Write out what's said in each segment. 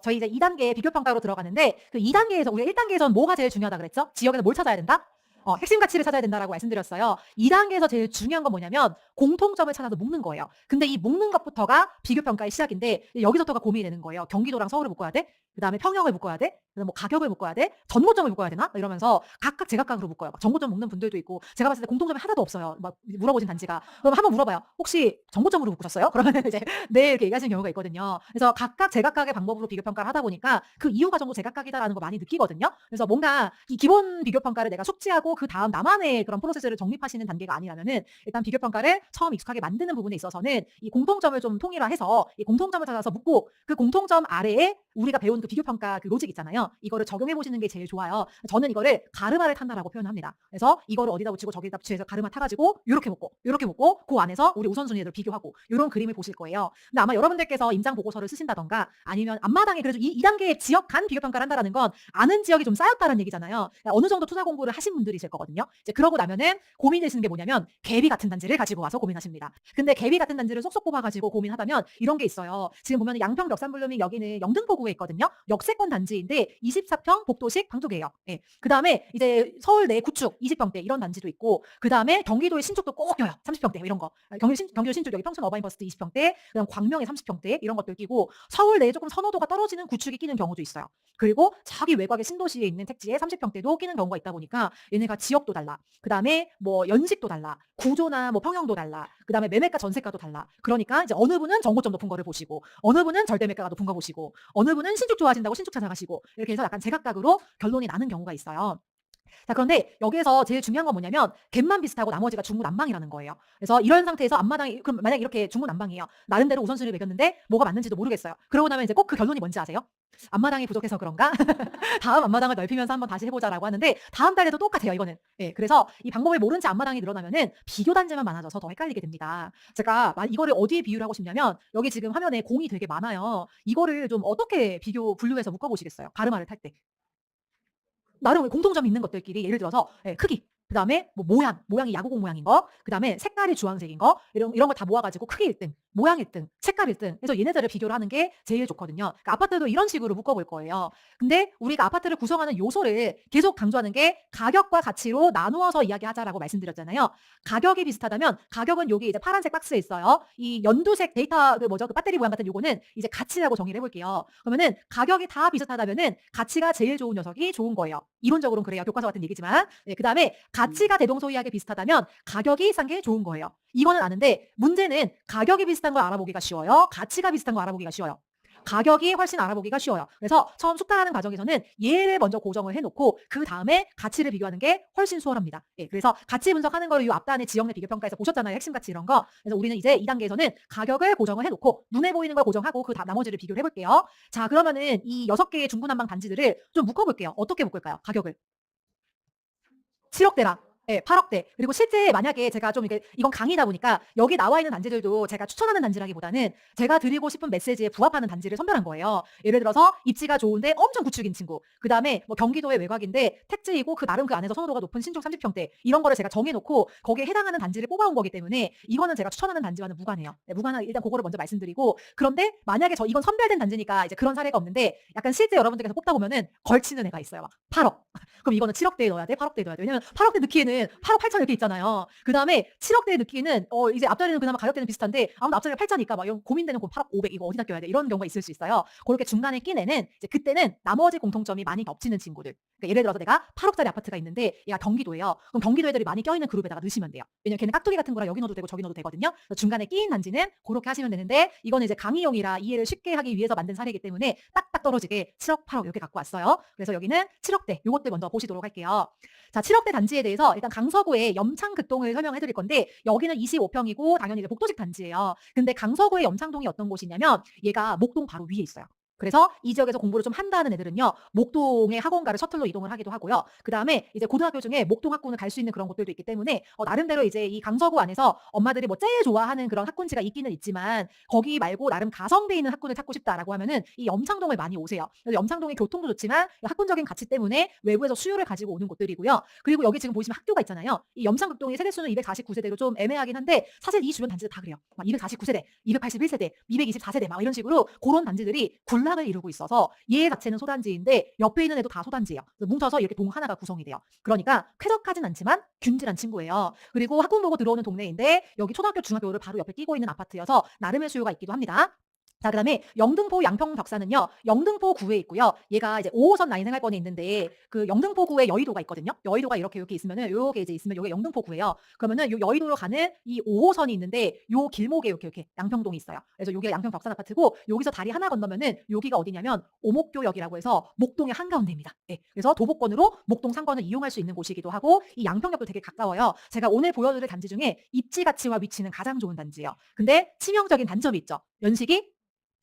저희 이제 2단계 비교 평가로 들어가는데 그 2단계에서 우리가 1단계에서는 뭐가 제일 중요하다 그랬죠? 지역에서 뭘 찾아야 된다? 핵심 가치를 찾아야 된다라고 말씀드렸어요. 2단계에서 제일 중요한 건 뭐냐면 공통점을 찾아서 묶는 거예요. 근데 이 묶는 것부터가 비교 평가의 시작인데 여기서부터가 고민이 되는 거예요. 경기도랑 서울을 묶어야 돼? 그다음에 평형을 묶어야 돼? 그다음에 뭐 가격을 묶어야 돼? 전고점을 묶어야 되나? 이러면서 각각 제각각으로 묶어요. 막 전고점 묶는 분들도 있고 제가 봤을 때 공통점이 하나도 없어요. 막 물어보신 단지가. 그럼 한번 물어봐요. 혹시 전고점으로 묶으셨어요? 그러면 이제 네 이렇게 얘기하시는 경우가 있거든요. 그래서 각각 제각각의 방법으로 비교 평가를 하다 보니까 그 이유 과정도 제각각이다라는 거 많이 느끼거든요. 그래서 뭔가 이 기본 비교 평가를 내가 숙지하고 그 다음 나만의 그런 프로세스를 정립하시는 단계가 아니라면은 일단 비교 평가를 처음 익숙하게 만드는 부분에 있어서는 이 공통점을 좀 통일화해서 이 공통점을 찾아서 묶고 그 공통점 아래에 우리가 배운 그 비교 평가 그 로직 있잖아요. 이거를 적용해 보시는 게 제일 좋아요. 저는 이거를 가르마를 탄다라고 표현합니다. 그래서 이거를 어디다 붙이고 저기다 붙여서 가르마 타가지고 이렇게 묶고 그 안에서 우리 우선순위를 비교하고 이런 그림을 보실 거예요. 근데 아마 여러분들께서 임장 보고서를 쓰신다던가 아니면 앞마당에 그래도 이 단계의 지역 간 비교 평가를 한다라는 건 아는 지역이 좀 쌓였다는 얘기잖아요. 그러니까 어느 정도 투자 공부를 하신 분들이실 거거든요. 이제 그러고 나면은 고민되시는 게 뭐냐면 개비 같은 단지를 가지고 와서 고민하십니다. 근데 개비 같은 단지를 쏙쏙 뽑아가지고 고민하다면 이런 게 있어요. 지금 보면 양평 벽산블루밍 여기는 영등포구에 있거든요. 역세권 단지인데 24평 복도식 방두개예요. 예. 그 다음에 이제 서울 내 구축 20평대 이런 단지도 있고 그 다음에 경기도의 신축도 꼭 껴요. 30평대 이런 거. 경기도 신축 여기 평촌 어바인버스트 20평대 그다음 광명에 30평대 이런 것들 끼고 서울 내에 조금 선호도가 떨어지는 구축이 끼는 경우도 있어요. 그리고 저기 외곽의 신도시에 있는 택지에 30평대도 끼는 경우가 있다 보니까 얘네가 지역도 달라. 그 다음에 뭐 연식도 달라. 구조나 뭐 평형도 달라. 그 다음에 매매가 전세가도 달라. 그러니까 이제 어느 분은 정고점 높은 거를 보시고 어느 분은 절대매가가 높은 거 보시고 어느 분은 신축 좋아하신다고 신축 찾아가시고 이렇게 해서 약간 제각각으로 결론이 나는 경우가 있어요. 자, 그런데 여기에서 제일 중요한 건 뭐냐면 갭만 비슷하고 나머지가 중구난방이라는 거예요. 그래서 이런 상태에서 앞마당이 그럼 만약 이렇게 중구난방이에요. 나름대로 우선순위를 매겼는데 뭐가 맞는지도 모르겠어요. 그러고 나면 이제 꼭 그 결론이 뭔지 아세요? 앞마당이 부족해서 그런가? 다음 앞마당을 넓히면서 한번 다시 해보자라고 하는데 다음 달에도 똑같아요, 이거는. 예, 그래서 이 방법을 모른 채 앞마당이 늘어나면은 비교 단지만 많아져서 더 헷갈리게 됩니다. 제가 이거를 어디에 비유를 하고 싶냐면 여기 지금 화면에 공이 되게 많아요. 이거를 좀 어떻게 비교 분류해서 묶어보시겠어요? 가르마를 탈 때. 나름 공통점이 있는 것들끼리 예를 들어서 크기, 그다음에 뭐 모양이 야구공 모양인 거, 그다음에 색깔이 주황색인 거 이런 걸 다 모아가지고 크기 1등, 모양 1등, 색깔 1등 해서 얘네들을 비교를 하는 게 제일 좋거든요. 그러니까 아파트도 이런 식으로 묶어볼 거예요. 근데 우리가 아파트를 구성하는 요소를 계속 강조하는 게 가격과 가치로 나누어서 이야기하자라고 말씀드렸잖아요. 가격이 비슷하다면 가격은 여기 이제 파란색 박스에 있어요. 이 연두색 데이터 그 뭐죠? 그 배터리 모양 같은 요거는 이제 가치라고 정의를 해볼게요. 그러면은 가격이 다 비슷하다면은 가치가 제일 좋은 녀석이 좋은 거예요. 이론적으로는 그래요. 교과서 같은 얘기지만. 네, 그다음에 가치가 대동소이하게 비슷하다면 가격이 싼 게 좋은 거예요. 이거는 아는데 문제는 가격이 비슷한 걸 알아보기가 쉬워요. 가치가 비슷한 걸 알아보기가 쉬워요. 가격이 훨씬 알아보기가 쉬워요. 그래서 처음 숙달하는 과정에서는 얘를 먼저 고정을 해놓고 그 다음에 가치를 비교하는 게 훨씬 수월합니다. 예, 그래서 가치 분석하는 거를 이 앞단의 지역 내 비교 평가에서 보셨잖아요. 핵심 가치 이런 거. 그래서 우리는 이제 2단계에서는 가격을 고정을 해놓고 눈에 보이는 걸 고정하고 그 다음 나머지를 비교를 해볼게요. 자, 그러면은 이 6개의 중구난방 단지들을 좀 묶어볼게요. 어떻게 묶을까요? 가격을. 7억대라. 예, 8억대. 그리고 실제 만약에 제가 좀 이게 이건 강의다 보니까 여기 나와 있는 단지들도 제가 추천하는 단지라기보다는 제가 드리고 싶은 메시지에 부합하는 단지를 선별한 거예요. 예를 들어서 입지가 좋은데 엄청 구축인 친구. 그다음에 뭐 경기도의 외곽인데 택지이고 그 나름 그 안에서 선호도가 높은 신축 30평대. 이런 거를 제가 정해놓고 거기에 해당하는 단지를 뽑아온 거기 때문에 이거는 제가 추천하는 단지와는 무관해요. 네, 무관한 일단 그거를 먼저 말씀드리고 그런데 만약에 이건 선별된 단지니까 이제 그런 사례가 없는데 약간 실제 여러분들께서 뽑다 보면은 걸치는 애가 있어요. 막 8억. 그럼 이거는 7억대에 넣어야 돼? 8억대에 넣어야 돼? 왜냐면 8억대 넣기에는 8억 8천 이렇게 있잖아요. 그 다음에 7억대에 넣기에는 이제 앞자리는 그나마 가격대는 비슷한데 아무튼 앞자리가 8자니까 막 이런 고민되는 8억 500 이거 어디다 껴야 돼? 이런 경우가 있을 수 있어요. 그렇게 중간에 낀 애는 이제 그때는 나머지 공통점이 많이 겹치는 친구들. 그러니까 예를 들어서 내가 8억짜리 아파트가 있는데 얘가 경기도예요. 그럼 경기도 애들이 많이 껴있는 그룹에다가 넣으시면 돼요. 왜냐면 걔는 깍두기 같은 거라 여기 넣어도 되고 저기 넣어도 되거든요. 그래서 중간에 끼인 단지는 그렇게 하시면 되는데 이거는 이제 강의용이라 이해를 쉽게 하기 위해서 만든 사례이기 때문에 딱딱 떨어지게 7억 8억 이렇게 갖고 왔어요. 그래서 여기는 7억대 요것들 먼저 보시도록 할게요. 자, 7억대 단지에 대해서 일단 강서구의 염창극동을 설명해 드릴 건데 여기는 25평이고 당연히 이제 복도식 단지예요. 근데 강서구의 염창동이 어떤 곳이냐면 얘가 목동 바로 위에 있어요. 그래서 이 지역에서 공부를 좀 한다는 애들은요. 목동의 학원가를 셔틀로 이동을 하기도 하고요. 그다음에 이제 고등학교 중에 목동 학군을 갈 수 있는 그런 곳들도 있기 때문에 나름대로 이제 이 강서구 안에서 엄마들이 뭐 제일 좋아하는 그런 학군지가 있기는 있지만 거기 말고 나름 가성비 있는 학군을 찾고 싶다라고 하면은 이 염창동을 많이 오세요. 그래서 염창동의 교통도 좋지만 학군적인 가치 때문에 외부에서 수요를 가지고 오는 곳들이고요. 그리고 여기 지금 보시면 학교가 있잖아요. 이 염창극동의 세대수는 249세대로 좀 애매하긴 한데 사실 이 주변 단지들 다 그래요. 막 249세대, 281세대, 224세대 막 이런 식으로 그런 단지들이 굴러 군락을 이루고 있어서 얘 자체는 소단지인데 옆에 있는 애도 다 소단지예요. 그래서 뭉쳐서 이렇게 동 하나가 구성이 돼요. 그러니까 쾌적하진 않지만 균질한 친구예요. 그리고 학군 보고 들어오는 동네인데 여기 초등학교, 중학교를 바로 옆에 끼고 있는 아파트여서 나름의 수요가 있기도 합니다. 자, 그다음에 영등포 양평 벽사는요. 영등포 구에 있고요. 얘가 이제 5호선 라인 생활권에 있는데 그 영등포 구에 여의도가 있거든요. 여의도가 이렇게 있으면은 요게 이제 있으면 요게 영등포 구예요. 그러면은 요 여의도로 가는 이 5호선이 있는데 요 길목에 이렇게 양평동이 있어요. 그래서 요게 양평 벽산 아파트고 여기서 다리 하나 건너면은 여기가 어디냐면 오목교역이라고 해서 목동의 한가운데입니다. 예. 그래서 도보권으로 목동 상권을 이용할 수 있는 곳이기도 하고 이 양평역도 되게 가까워요. 제가 오늘 보여드릴 단지 중에 입지 가치와 위치는 가장 좋은 단지예요. 근데 치명적인 단점이 있죠. 연식이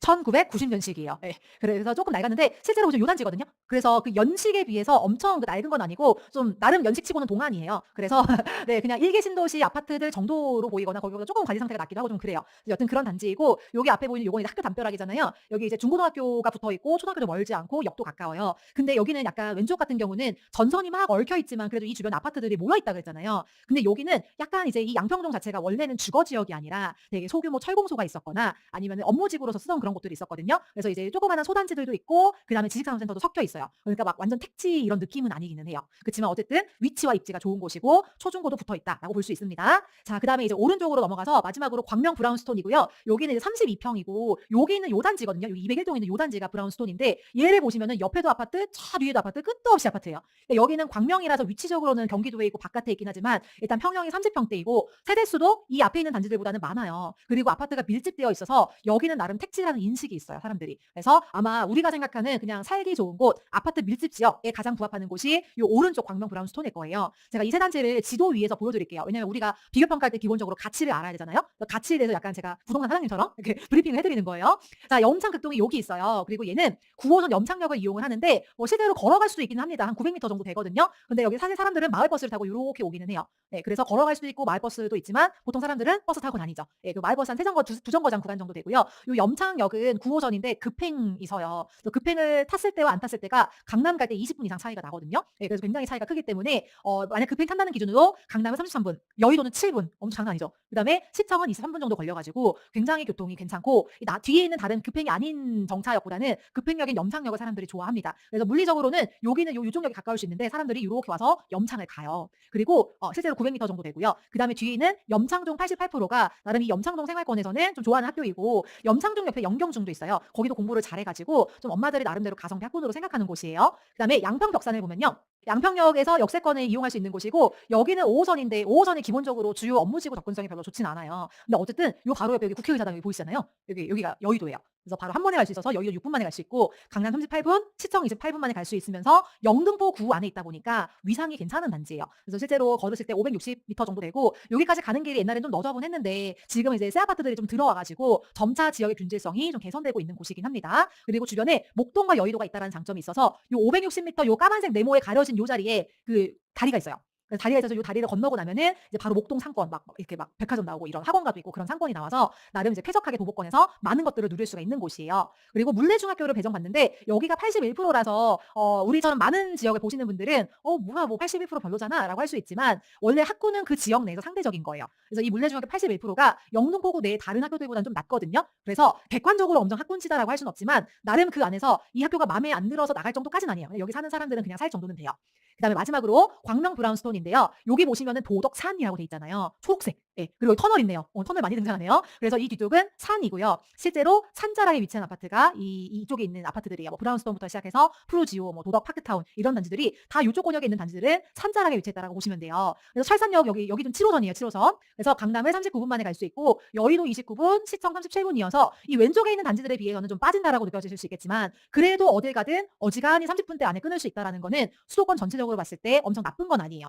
1990년식이에요. 예. 그래서 조금 낡았는데 실제로 보시면 요 단지거든요. 그래서 그 연식에 비해서 엄청 그 낡은 건 아니고 좀 나름 연식치고는 동안이에요. 그래서 네, 그냥 1개 신도시 아파트들 정도로 보이거나 거기보다 조금 관리 상태가 낮기도 하고 좀 그래요. 여튼 그런 단지이고 여기 앞에 보이는 요거는 학교 담벼락이잖아요. 여기 이제 중고등학교가 붙어 있고 초등학교도 멀지 않고 역도 가까워요. 근데 여기는 약간 왼쪽 같은 경우는 전선이 막 얽혀 있지만 그래도 이 주변 아파트들이 모여 있다 그랬잖아요. 근데 여기는 약간 이제 이 양평동 자체가 원래는 주거 지역이 아니라 되게 소규모 철공소가 있었거나 아니면 업무지구로서 쓰던 그런 곳들이 있었거든요. 그래서 이제 조그마한 소단지들도 있고 그다음에 지식산업센터도 섞여 있어요. 그러니까 막 완전 택지 이런 느낌은 아니기는 해요. 그렇지만 어쨌든 위치와 입지가 좋은 곳이고 초중고도 붙어 있다라고 볼 수 있습니다. 자, 그다음에 이제 오른쪽으로 넘어가서 마지막으로 광명 브라운스톤이고요. 여기는 이제 32평이고 여기는 요 단지거든요. 여기 201동에 있는 요 단지가 브라운스톤인데 얘를 보시면은 옆에도 아파트, 저 뒤에도 아파트, 끝도 없이 아파트예요. 근데 여기는 광명이라서 위치적으로는 경기도에 있고 바깥에 있긴 하지만 일단 평형이 30평대이고 세대수도 이 앞에 있는 단지들보다는 많아요. 그리고 아파트가 밀집되어 있어서 여기는 나름 택지라는 인식이 있어요, 사람들이. 그래서 아마 우리가 생각하는 그냥 살기 좋은 곳, 아파트 밀집 지역에 가장 부합하는 곳이 요 오른쪽 광명 브라운스톤일 거예요. 제가 이 세 단지를 지도 위에서 보여드릴게요. 왜냐면 우리가 비교 평가할 때 기본적으로 가치를 알아야 되잖아요. 가치에 대해서 약간 제가 부동산 사장님처럼 이렇게 브리핑을 해드리는 거예요. 자, 염창극동이 여기 있어요. 그리고 얘는 9호선 염창역을 이용을 하는데 실제로 걸어갈 수도 있긴 합니다. 한 900m 정도 되거든요. 근데 여기 사실 사람들은 마을버스를 타고 이렇게 오기는 해요. 네, 그래서 걸어갈 수도 있고 마을버스도 있지만 보통 사람들은 버스 타고 다니죠. 예, 그 마을버스 한 두 정거장 구간 정도 되고요. 요 염창역은 9호선인데 급행이 서요. 급행을 탔을 때와 안 탔을 때가 강남 갈 때 20분 이상 차이가 나거든요. 예, 그래서 굉장히 차이가 크기 때문에 만약 급행 탄다는 기준으로 강남은 33분, 여의도는 7분, 엄청 장난 아니죠. 그다음에 시청은 23분 정도 걸려가지고 굉장히 교통이 괜찮고 뒤에 있는 다른 급행이 아닌 정차역보다는 급행역인 염창역을 사람들이 좋아합니다. 그래서 물리적으로는 여기는 요쪽 역이 가까울 수 있는데 사람들이 이렇게 와서 염창을 가요. 그리고 실제로 900m 정도 되고요. 그다음에 뒤에 있는 염창동 88%가 나름 이 염창동 생활권에서는 좀 좋아하는 학교이고 염창동 옆에 영경중도 있어요. 거기도 공부를 잘해가지고 좀 엄마들이 나름대로 가성비 학군으로 생각하는 곳이에요. 그다음에 양평벽산을 보면요. 양평역에서 역세권을 이용할 수 있는 곳이고 여기는 5호선인데 5호선이 기본적으로 주요 업무지구 접근성이 별로 좋진 않아요. 근데 어쨌든 요 바로 옆에 여기 국회의사당 여기 보이시잖아요. 여기가 여의도예요. 그래서 바로 한 번에 갈 수 있어서 여의도 6분 만에 갈 수 있고 강남 38분, 시청 28분 만에 갈 수 있으면서 영등포 구 안에 있다 보니까 위상이 괜찮은 단지예요. 그래서 실제로 걸으실 때 560m 정도 되고 여기까지 가는 길이 옛날엔 좀 너저분했는데 지금 이제 새 아파트들이 좀 들어와가지고 점차 지역의 균질성이 좀 개선되고 있는 곳이긴 합니다. 그리고 주변에 목동과 여의도가 있다는 장점이 있어서 요 560m 요 까만색 네모에 가려진 요 자리에 그 다리가 있어요. 그래서 다리가 있어서 요 다리를 건너고 나면은 이제 바로 목동 상권 막 이렇게 막 백화점 나오고 이런 학원가도 있고 그런 상권이 나와서 나름 이제 쾌적하게 도보권에서 많은 것들을 누릴 수가 있는 곳이에요. 그리고 물레중학교를 배정받는데 여기가 81%라서 우리처럼 많은 지역을 보시는 분들은 뭐야 뭐 81% 별로잖아라고 할 수 있지만 원래 학군은 그 지역 내에서 상대적인 거예요. 그래서 이 물레중학교 81%가 영등포구 내의 다른 학교들보다는 좀 낮거든요. 그래서 객관적으로 엄청 학군지다라고 할 수는 없지만 나름 그 안에서 이 학교가 마음에 안 들어서 나갈 정도까지는 아니에요. 여기 사는 사람들은 그냥 살 정도는 돼요. 그다음에 마지막으로 광명 브라운스톤인데요. 여기 보시면은 도덕산이라고 돼 있잖아요. 초록색. 예. 그리고 터널 있네요. 터널 많이 등장하네요. 그래서 이 뒤쪽은 산이고요. 실제로 산자락에 위치한 아파트가 이쪽에 있는 아파트들이에요. 뭐 브라운스톤부터 시작해서 푸르지오, 뭐 도덕 파크타운 이런 단지들이 다 이쪽 권역에 있는 단지들은 산자락에 위치했다라고 보시면 돼요. 그래서 철산역 여기는 7호선이에요. 7호선. 그래서 강남을 39분 만에 갈 수 있고 여의도 29분, 시청 37분이어서 이 왼쪽에 있는 단지들에 비해서는 좀 빠진다라고 느껴지실 수 있겠지만 그래도 어딜 가든 어지간히 30분대 안에 끊을 수 있다라는 거는 수도권 전체적으로 봤을 때 엄청 나쁜 건 아니에요.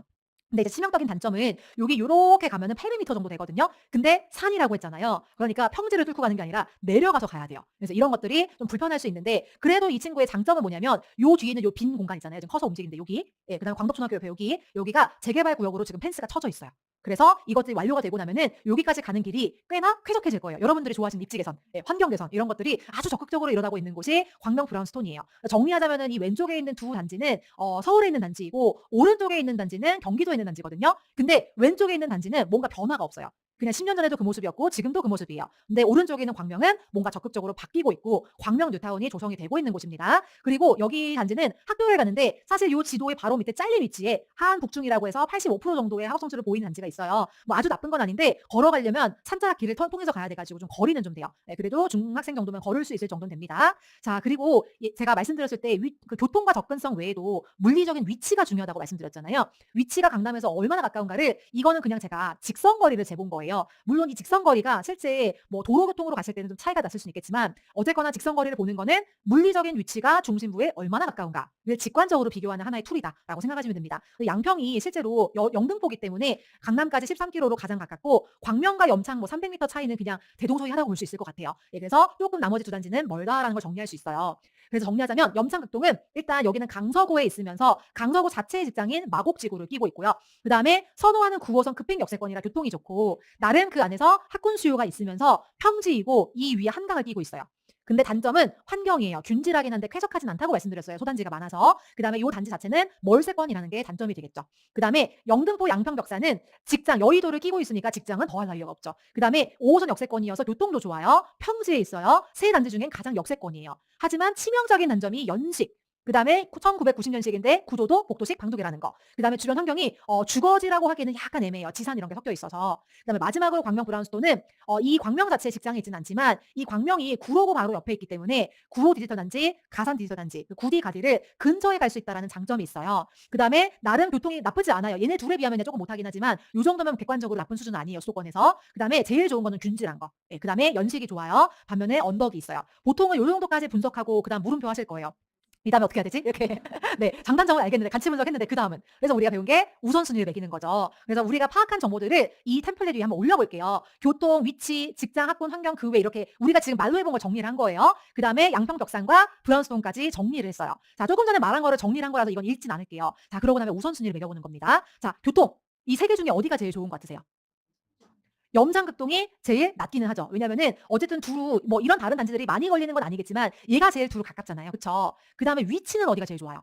근데 이제 치명적인 단점은 여기 요렇게 가면은 800m 정도 되거든요. 근데 산이라고 했잖아요. 그러니까 평지를 뚫고 가는 게 아니라 내려가서 가야 돼요. 그래서 이런 것들이 좀 불편할 수 있는데 그래도 이 친구의 장점은 뭐냐면 요 뒤에 있는 요 빈 공간 있잖아요. 지금 커서 움직이는데 여기. 예, 그다음에 광덕초등학교 옆에 여기가 재개발 구역으로 지금 펜스가 쳐져 있어요. 그래서 이것들이 완료가 되고 나면은 여기까지 가는 길이 꽤나 쾌적해질 거예요. 여러분들이 좋아하시는 입지 개선, 환경 개선 이런 것들이 아주 적극적으로 일어나고 있는 곳이 광명 브라운스톤이에요. 정리하자면은 이 왼쪽에 있는 두 단지는 서울에 있는 단지이고 오른쪽에 있는 단지는 경기도에 있는 단지거든요. 근데 왼쪽에 있는 단지는 뭔가 변화가 없어요. 그냥 10년 전에도 그 모습이었고 지금도 그 모습이에요. 근데 오른쪽에 있는 광명은 뭔가 적극적으로 바뀌고 있고 광명 뉴타운이 조성이 되고 있는 곳입니다. 그리고 여기 단지는 학교를 가는데 사실 이 지도의 바로 밑에 잘린 위치에 하안북중이라고 해서 85% 정도의 학업 성취를 보이는 단지가 있어요. 뭐 아주 나쁜 건 아닌데 걸어가려면 산자락 길을 통해서 가야 돼가지고 좀 거리는 좀 돼요. 네, 그래도 중학생 정도면 걸을 수 있을 정도는 됩니다. 자, 그리고 제가 말씀드렸을 때 그 교통과 접근성 외에도 물리적인 위치가 중요하다고 말씀드렸잖아요. 위치가 강남에서 얼마나 가까운가를 이거는 그냥 제가 직선 거리를 재본 거예요. 물론 이 직선 거리가 실제 뭐 도로교통으로 갔을 때는 좀 차이가 났을 수는 있겠지만 어쨌거나 직선 거리를 보는 거는 물리적인 위치가 중심부에 얼마나 가까운가를 직관적으로 비교하는 하나의 툴이다라고 생각하시면 됩니다. 양평이 실제로 영등포기 때문에 강남까지 13km로 가장 가깝고 광명과 염창 뭐 300m 차이는 그냥 대동소이하다고 볼 수 있을 것 같아요. 예, 그래서 조금 나머지 두 단지는 멀다라는 걸 정리할 수 있어요. 그래서 정리하자면 염창극동은 일단 여기는 강서구에 있으면서 강서구 자체의 직장인 마곡지구를 끼고 있고요. 그다음에 선호하는 9호선 급행 역세권이라 교통이 좋고 나름 그 안에서 학군 수요가 있으면서 평지이고 이 위에 한강을 끼고 있어요. 근데 단점은 환경이에요. 균질하긴 한데 쾌적하진 않다고 말씀드렸어요. 소단지가 많아서. 그다음에 이 단지 자체는 멀세권이라는 게 단점이 되겠죠. 그다음에 영등포 양평벽사는 직장 여의도를 끼고 있으니까 직장은 더할 나위가 없죠. 그다음에 5호선 역세권이어서 교통도 좋아요. 평지에 있어요. 세 단지 중엔 가장 역세권이에요. 하지만 치명적인 단점이 연식. 그다음에 1990년식인데 구도도 복도식 방도계라는 거. 그다음에 주변 환경이 주거지라고 하기에는 약간 애매해요. 지산 이런 게 섞여 있어서. 그다음에 마지막으로 광명 브라운스톤은 이 광명 자체에 직장이 있지는 않지만 이 광명이 구로구 바로 옆에 있기 때문에 구로 디지털 단지, 가산 디지털 단지, 구디 가디를 근처에 갈 수 있다는 장점이 있어요. 그다음에 나름 교통이 나쁘지 않아요. 얘네 둘에 비하면 조금 못하긴 하지만 이 정도면 객관적으로 나쁜 수준은 아니에요. 수도권에서. 그다음에 제일 좋은 거는 균질한 거. 예, 그다음에 연식이 좋아요. 반면에 언덕이 있어요. 보통은 이 정도까지 분석하고 그다음 물음표 하실 거예요. 이 다음에 어떻게 해야 되지? 이렇게. 네, 장단점을 알겠는데 같이 분석했는데 그 다음은. 그래서 우리가 배운 게 우선순위를 매기는 거죠. 그래서 우리가 파악한 정보들을 이 템플릿 위에 한번 올려볼게요. 교통, 위치, 직장, 학군, 환경, 그 외 이렇게 우리가 지금 말로 해본 걸 정리를 한 거예요. 그 다음에 양평벽산과 브라운스톤까지 정리를 했어요. 자, 조금 전에 말한 거를 정리를 한 거라서 이건 읽진 않을게요. 자, 그러고 나면 우선순위를 매겨보는 겁니다. 자, 교통. 이 세 개 중에 어디가 제일 좋은 것 같으세요? 염장극동이 제일 낫기는 하죠. 왜냐면은 어쨌든 두루 뭐 이런 다른 단지들이 많이 걸리는 건 아니겠지만 얘가 제일 두루 가깝잖아요. 그쵸? 그다음에 위치는 어디가 제일 좋아요?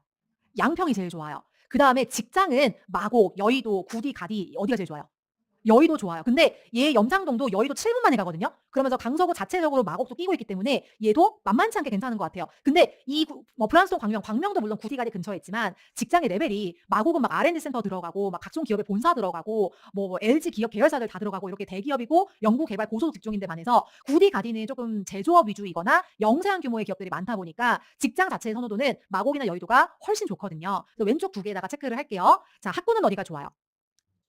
양평이 제일 좋아요. 그다음에 직장은 마곡, 여의도, 구디, 가디 어디가 제일 좋아요? 여의도 좋아요. 근데 얘 염창동도 여의도 7분 만에 가거든요. 그러면서 강서구 자체적으로 마곡도 끼고 있기 때문에 얘도 만만치 않게 괜찮은 것 같아요. 근데 이 뭐 브란스톤 광명도 물론 구디가디 근처에 있지만 직장의 레벨이 마곡은 막 R&D 센터 들어가고 막 각종 기업의 본사 들어가고 뭐 LG 기업 계열사들 다 들어가고 이렇게 대기업이고 연구개발 고소득 직종인데 반해서 구디가디는 조금 제조업 위주이거나 영세한 규모의 기업들이 많다 보니까 직장 자체의 선호도는 마곡이나 여의도가 훨씬 좋거든요. 그래서 왼쪽 두 개에다가 체크를 할게요. 자, 학군은 어디가 좋아요?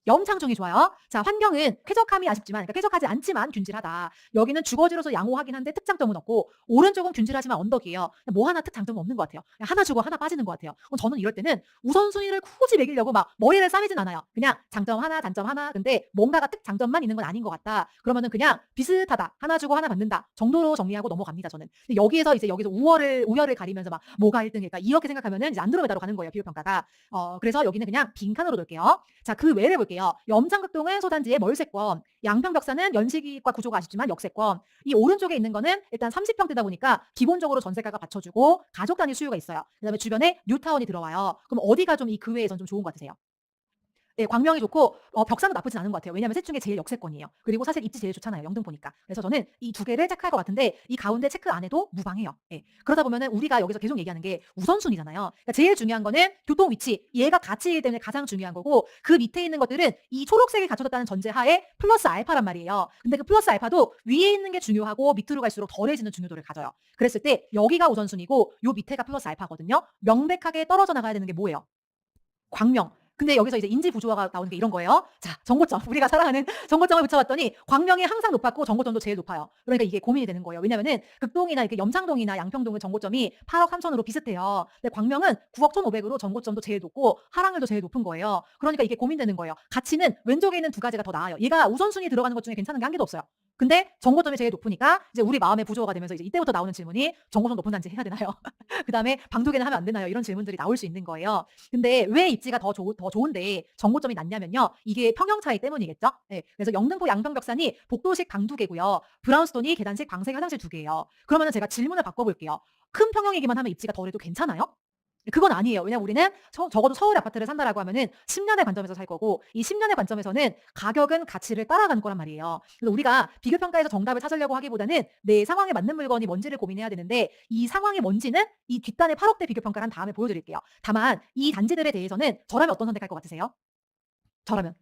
염창중이 좋아요. 자, 환경은 쾌적함이 아쉽지만, 그러니까 쾌적하지 않지만 균질하다. 여기는 주거지로서 양호하긴 한데 특장점은 없고, 오른쪽은 균질하지만 언덕이에요. 뭐 하나 특장점은 없는 것 같아요. 하나 주고 하나 빠지는 것 같아요. 그럼 저는 이럴 때는 우선순위를 굳이 매기려고 막 머리를 싸매진 않아요. 그냥 장점 하나, 단점 하나. 근데 뭔가가 특장점만 있는 건 아닌 것 같다. 그러면은 그냥 비슷하다. 하나 주고 하나 받는다. 정도로 정리하고 넘어갑니다, 저는. 근데 여기서 우열을 가리면서 막 뭐가 1등일까? 이렇게 생각하면은 이제 안드로메다로 가는 거예요, 비율평가가. 그래서 여기는 그냥 빈칸으로 놓을게요. 자, 그 외를 볼게요. 염창극동은 소단지의 멀세권, 양평벽사는 연식과 구조가 아쉽지만 역세권. 이 오른쪽에 있는 거는 일단 30평대다 보니까 기본적으로 전세가가 받쳐주고 가족 단위 수요가 있어요. 그다음에 주변에 뉴타운이 들어와요. 그럼 어디가 좀 이 그 외에선 좀 좋은 것 같으세요? 예, 광명이 좋고 벽사도 나쁘진 않은 것 같아요. 왜냐하면 셋 중에 제일 역세권이에요. 그리고 사실 입지 제일 좋잖아요. 영등포니까. 그래서 저는 이 두 개를 체크할 것 같은데 이 가운데 체크 안 해도 무방해요. 예. 그러다 보면은 우리가 여기서 계속 얘기하는 게 우선순위잖아요. 그러니까 제일 중요한 거는 교통 위치. 얘가 가치이기 때문에 가장 중요한 거고 그 밑에 있는 것들은 이 초록색이 갖춰졌다는 전제하에 플러스 알파란 말이에요. 근데 그 플러스 알파도 위에 있는 게 중요하고 밑으로 갈수록 덜해지는 중요도를 가져요. 그랬을 때 여기가 우선순위고 요 밑에가 플러스 알파거든요. 명백하게 떨어져 나가야 되는 게 뭐예요? 광명. 근데 여기서 이제 인지 부조화가 나오는 게 이런 거예요. 자, 정고점. 우리가 사랑하는 정고점을 붙여봤더니 광명이 항상 높았고 정고점도 제일 높아요. 그러니까 이게 고민이 되는 거예요. 왜냐면은 극동이나 이렇게 염창동이나 양평동은 정고점이 8억 3천으로 비슷해요. 근데 광명은 9억 1,500으로 정고점도 제일 높고 하락률도 제일 높은 거예요. 그러니까 이게 고민되는 거예요. 가치는 왼쪽에 있는 두 가지가 더 나아요. 얘가 우선순위 들어가는 것 중에 괜찮은 게 한 개도 없어요. 근데 정고점이 제일 높으니까 이제 우리 마음의 부조화가 되면서 이제 이때부터 나오는 질문이 정고점 높은 단지 해야 되나요? 그다음에 방도계는 하면 안 되나요? 이런 질문들이 나올 수 있는 거예요. 근데 왜 입지가 더 좋은데 정고점이 낮냐면요. 이게 평형 차이 때문이겠죠. 네, 그래서 영등포 양평벽산이 복도식 방두개고요. 브라운스톤이 계단식 방색 화장실 두 개예요. 그러면 제가 질문을 바꿔볼게요. 큰 평형이기만 하면 입지가 덜해도 괜찮아요? 그건 아니에요. 왜냐면 우리는 적어도 서울 아파트를 산다라고 하면은 10년의 관점에서 살 거고 이 10년의 관점에서는 가격은 가치를 따라가는 거란 말이에요. 그래서 우리가 비교 평가에서 정답을 찾으려고 하기보다는 내 상황에 맞는 물건이 뭔지를 고민해야 되는데 이 상황이 뭔지는 이 뒷단의 8억대 비교 평가를 한 다음에 보여드릴게요. 다만 이 단지들에 대해서는 저라면 어떤 선택할 것 같으세요? 저라면.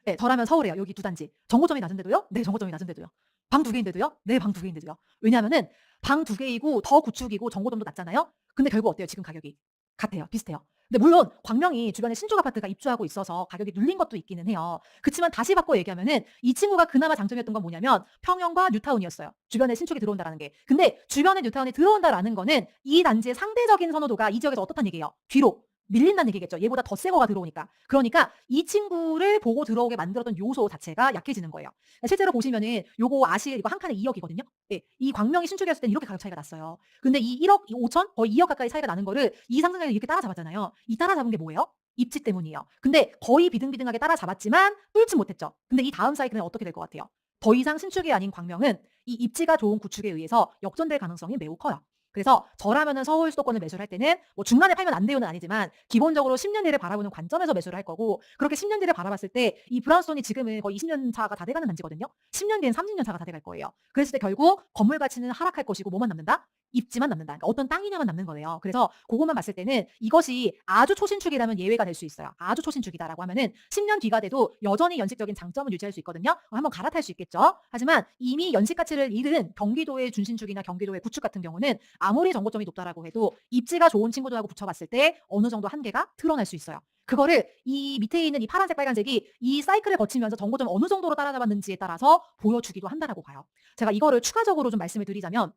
네, 저라면 서울이에요. 여기 두 단지. 정고점이 낮은데도요? 네, 정고점이 낮은데도요. 방 두 개인데도요? 네, 방 두 개인데도요. 왜냐하면은 방 두 개이고 더 구축이고 정고점도 낮잖아요. 근데 결국 어때요? 지금 가격이 같아요. 비슷해요. 근데 물론 광명이 주변에 신축 아파트가 입주하고 있어서 가격이 눌린 것도 있기는 해요. 그치만 다시 바꿔 얘기하면은 이 친구가 그나마 장점이었던 건 뭐냐면 평형과 뉴타운이었어요. 주변에 신축이 들어온다라는 게. 근데 주변에 뉴타운이 들어온다라는 거는 이 단지의 상대적인 선호도가 이 지역에서 어떻다는 얘기예요? 뒤로 밀린다는 얘기겠죠. 얘보다 더 새 거가 들어오니까. 그러니까 이 친구를 보고 들어오게 만들었던 요소 자체가 약해지는 거예요. 실제로 보시면은 요거 아실 이거 한 칸에 2억이거든요. 예. 이 광명이 신축이었을 때는 이렇게 가격 차이가 났어요. 근데 이 1억 5천 거의 2억 가까이 차이가 나는 거를 이 상승률이 이렇게 따라잡았잖아요. 이 따라잡은 게 뭐예요? 입지 때문이에요. 근데 거의 비등비등하게 따라잡았지만 뚫지 못했죠. 근데 이 다음 사이클은 어떻게 될 것 같아요? 더 이상 신축이 아닌 광명은 이 입지가 좋은 구축에 의해서 역전될 가능성이 매우 커요. 그래서 저라면은 서울 수도권을 매수를 할 때는 뭐 중간에 팔면 안 돼요는 아니지만 기본적으로 10년 뒤를 바라보는 관점에서 매수를 할 거고 그렇게 10년 뒤를 바라봤을 때 이 브라운스톤이 지금은 거의 20년 차가 다 돼가는 단지거든요. 10년 뒤엔 30년 차가 다 돼갈 거예요. 그랬을 때 결국 건물 가치는 하락할 것이고 뭐만 남는다? 입지만 남는다. 그러니까 어떤 땅이냐만 남는 거예요. 그래서 그것만 봤을 때는 이것이 아주 초신축이라면 예외가 될 수 있어요. 아주 초신축이다라고 하면은 10년 뒤가 돼도 여전히 연식적인 장점을 유지할 수 있거든요. 한번 갈아탈 수 있겠죠. 하지만 이미 연식 가치를 잃은 경기도의 준신축이나 경기도의 구축 같은 경우는 아무리 정고점이 높다라고 해도 입지가 좋은 친구들하고 붙여봤을 때 어느 정도 한계가 드러날 수 있어요. 그거를 이 밑에 있는 이 파란색 빨간색이 이 사이클을 거치면서 정고점 어느 정도로 따라잡았는지에 따라서 보여주기도 한다라고 봐요. 제가 이거를 추가적으로 좀 말씀을 드리자면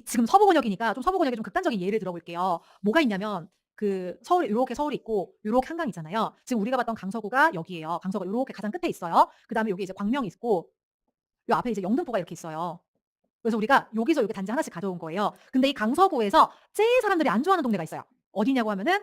지금 서부권역이니까 좀 서부권역의 좀 극단적인 예를 들어볼게요. 뭐가 있냐면 그 서울 요렇게 서울이 있고 요렇게 한강 있잖아요. 지금 우리가 봤던 강서구가 여기예요. 강서구가 요렇게 가장 끝에 있어요. 그다음에 여기 이제 광명이 있고 요 앞에 이제 영등포가 이렇게 있어요. 그래서 우리가 여기서 여기 단지 하나씩 가져온 거예요. 근데 이 강서구에서 제일 사람들이 안 좋아하는 동네가 있어요. 어디냐고 하면은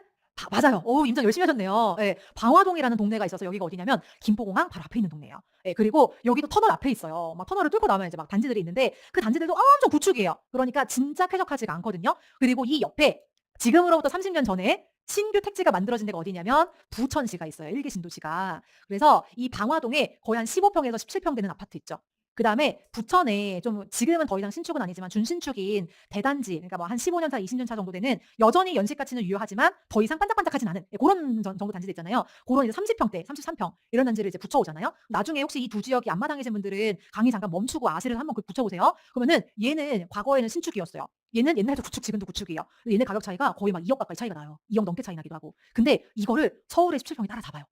맞아요. 임장 열심히 하셨네요. 예. 방화동이라는 동네가 있어서 여기가 어디냐면 김포공항 바로 앞에 있는 동네예요. 예. 그리고 여기도 터널 앞에 있어요. 막 터널을 뚫고 나오면 이제 막 단지들이 있는데 그 단지들도 엄청 구축이에요. 그러니까 진짜 쾌적하지가 않거든요. 그리고 이 옆에 지금으로부터 30년 전에 신규 택지가 만들어진 데가 어디냐면 부천시가 있어요. 1기 신도시가. 그래서 이 방화동에 거의 한 15평에서 17평 되는 아파트 있죠. 그다음에 부천에 좀 지금은 더 이상 신축은 아니지만 준신축인 대단지 그러니까 뭐 한 15년 차, 20년 차 정도 되는 여전히 연식 가치는 유효하지만 더 이상 반짝반짝하진 않은 그런 정도 단지들 있잖아요. 그런 이제 30평대, 33평 이런 단지를 이제 붙여오잖아요. 나중에 혹시 이 두 지역이 앞마당이신 분들은 강의 잠깐 멈추고 아시를 한번 붙여보세요. 그러면은 얘는 과거에는 신축이었어요. 얘는 옛날도 구축, 지금도 구축이에요. 얘네 가격 차이가 거의 막 2억 가까이 차이가 나요. 2억 넘게 차이 나기도 하고. 근데 이거를 서울의 17평이 따라잡아요.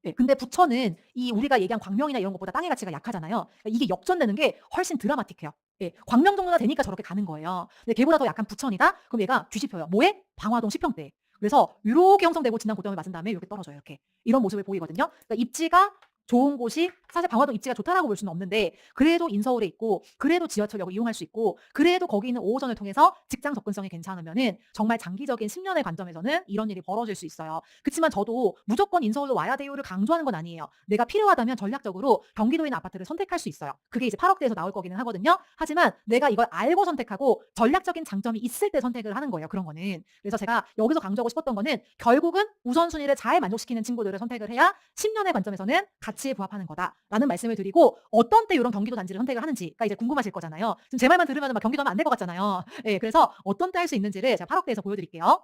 예. 근데 부천은 이 우리가 얘기한 광명이나 이런 것보다 땅의 가치가 약하잖아요. 그러니까 이게 역전되는 게 훨씬 드라마틱해요. 예. 광명 정도나 되니까 저렇게 가는 거예요. 근데 걔보다 더 약한 부천이다? 그럼 얘가 뒤집혀요. 뭐에? 방화동 10평대. 그래서 요렇게 형성되고 진단 고점을 맞은 다음에 이렇게 떨어져요. 이렇게. 이런 모습을 보이거든요. 그러니까 입지가 좋은 곳이 사실 방화동 입지가 좋다라고 볼 수는 없는데 그래도 인서울에 있고 그래도 지하철역을 이용할 수 있고 그래도 거기 있는 5호선을 통해서 직장 접근성이 괜찮으면은 정말 장기적인 10년의 관점에서는 이런 일이 벌어질 수 있어요. 그치만 저도 무조건 인서울로 와야 돼요를 강조하는 건 아니에요. 내가 필요하다면 전략적으로 경기도에 있는 아파트를 선택할 수 있어요. 그게 이제 8억대에서 나올 거기는 하거든요. 하지만 내가 이걸 알고 선택하고 전략적인 장점이 있을 때 선택을 하는 거예요. 그런 거는. 그래서 제가 여기서 강조하고 싶었던 거는 결국은 우선순위를 잘 만족시키는 친구들을 선택을 해야 10년의 관점에서는 가치에 부합하는 거다라는 말씀을 드리고 어떤 때 이런 경기도 단지를 선택을 하는지가 이제 궁금하실 거잖아요. 지금 제 말만 들으면 막 경기도 하면 안 될 것 같잖아요. 예, 그래서 어떤 때 할 수 있는지를 제가 8억대에서 보여드릴게요.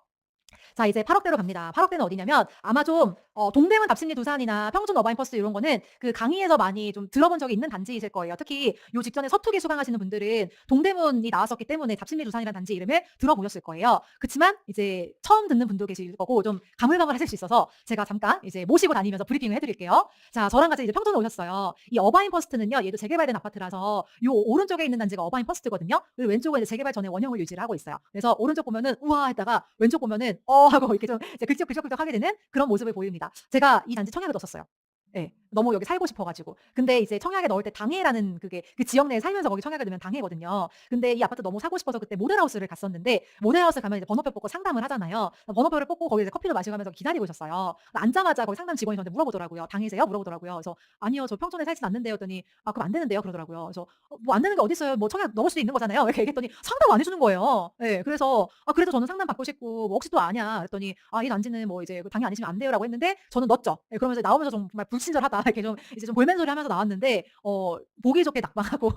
자, 이제 8억대로 갑니다. 8억대는 어디냐면 아마 좀 동대문 답심리 두산이나 평촌 어바인퍼스트 이런 거는 그 강의에서 많이 좀 들어본 적이 있는 단지이실 거예요. 특히 요 직전에 서투기 수강하시는 분들은 동대문이 나왔었기 때문에 답심리 두산이라는 단지 이름을 들어보셨을 거예요. 그치만 이제 처음 듣는 분도 계실 거고 좀 가물가물하실 수 있어서 제가 잠깐 이제 모시고 다니면서 브리핑을 해드릴게요. 자, 저랑 같이 이제 평촌에 오셨어요. 이 어바인퍼스트는요, 얘도 재개발된 아파트라서 요 오른쪽에 있는 단지가 어바인퍼스트거든요. 그리고 왼쪽은 이제 재개발 전에 원형을 유지를 하고 있어요. 그래서 오른쪽 보면은 우와 했다가 왼쪽 보면은 하고 이렇게 좀 이제 글적글적 하게 되는 그런 모습을 보입니다. 제가 이 단지 청약을 넣었어요. 예. 너무 여기 살고 싶어 가지고. 근데 이제 청약에 넣을 때 당해라는 그게 그 지역 내에 살면서 거기 청약을 넣으면 당해거든요. 근데 이 아파트 너무 사고 싶어서 그때 모델하우스를 갔었는데 모델하우스 가면 이제 번호표 뽑고 상담을 하잖아요. 번호표를 뽑고 거기 이제 커피를 마시고 가면서 기다리고 있었어요. 앉자마자 거기 상담 직원이 저한테 물어보더라고요. "당해세요?" 물어보더라고요. 그래서 "아니요. 저 평촌에 살진 않는데요." 했더니 "아 그럼 안 되는데요." 그러더라고요. 그래서 "뭐 안 되는 게 어딨어요. 뭐 청약 넣을 수도 있는 거잖아요." 이렇게 얘기했더니 상담 안 해 주는 거예요. 예. 그래서 "아 그래도 저는 상담 받고 싶고 뭐 혹시 또 아냐?" 그랬더니 "아 이 단지는 뭐 이제 그 당이 아니시면 안 돼요."라고 했는데 저는 넣었죠. 예. 그러면서 나오면서 정말 불친절하다 이렇게 좀 이제 좀 볼멘소리 하면서 나왔는데 보기 좋게 낙방하고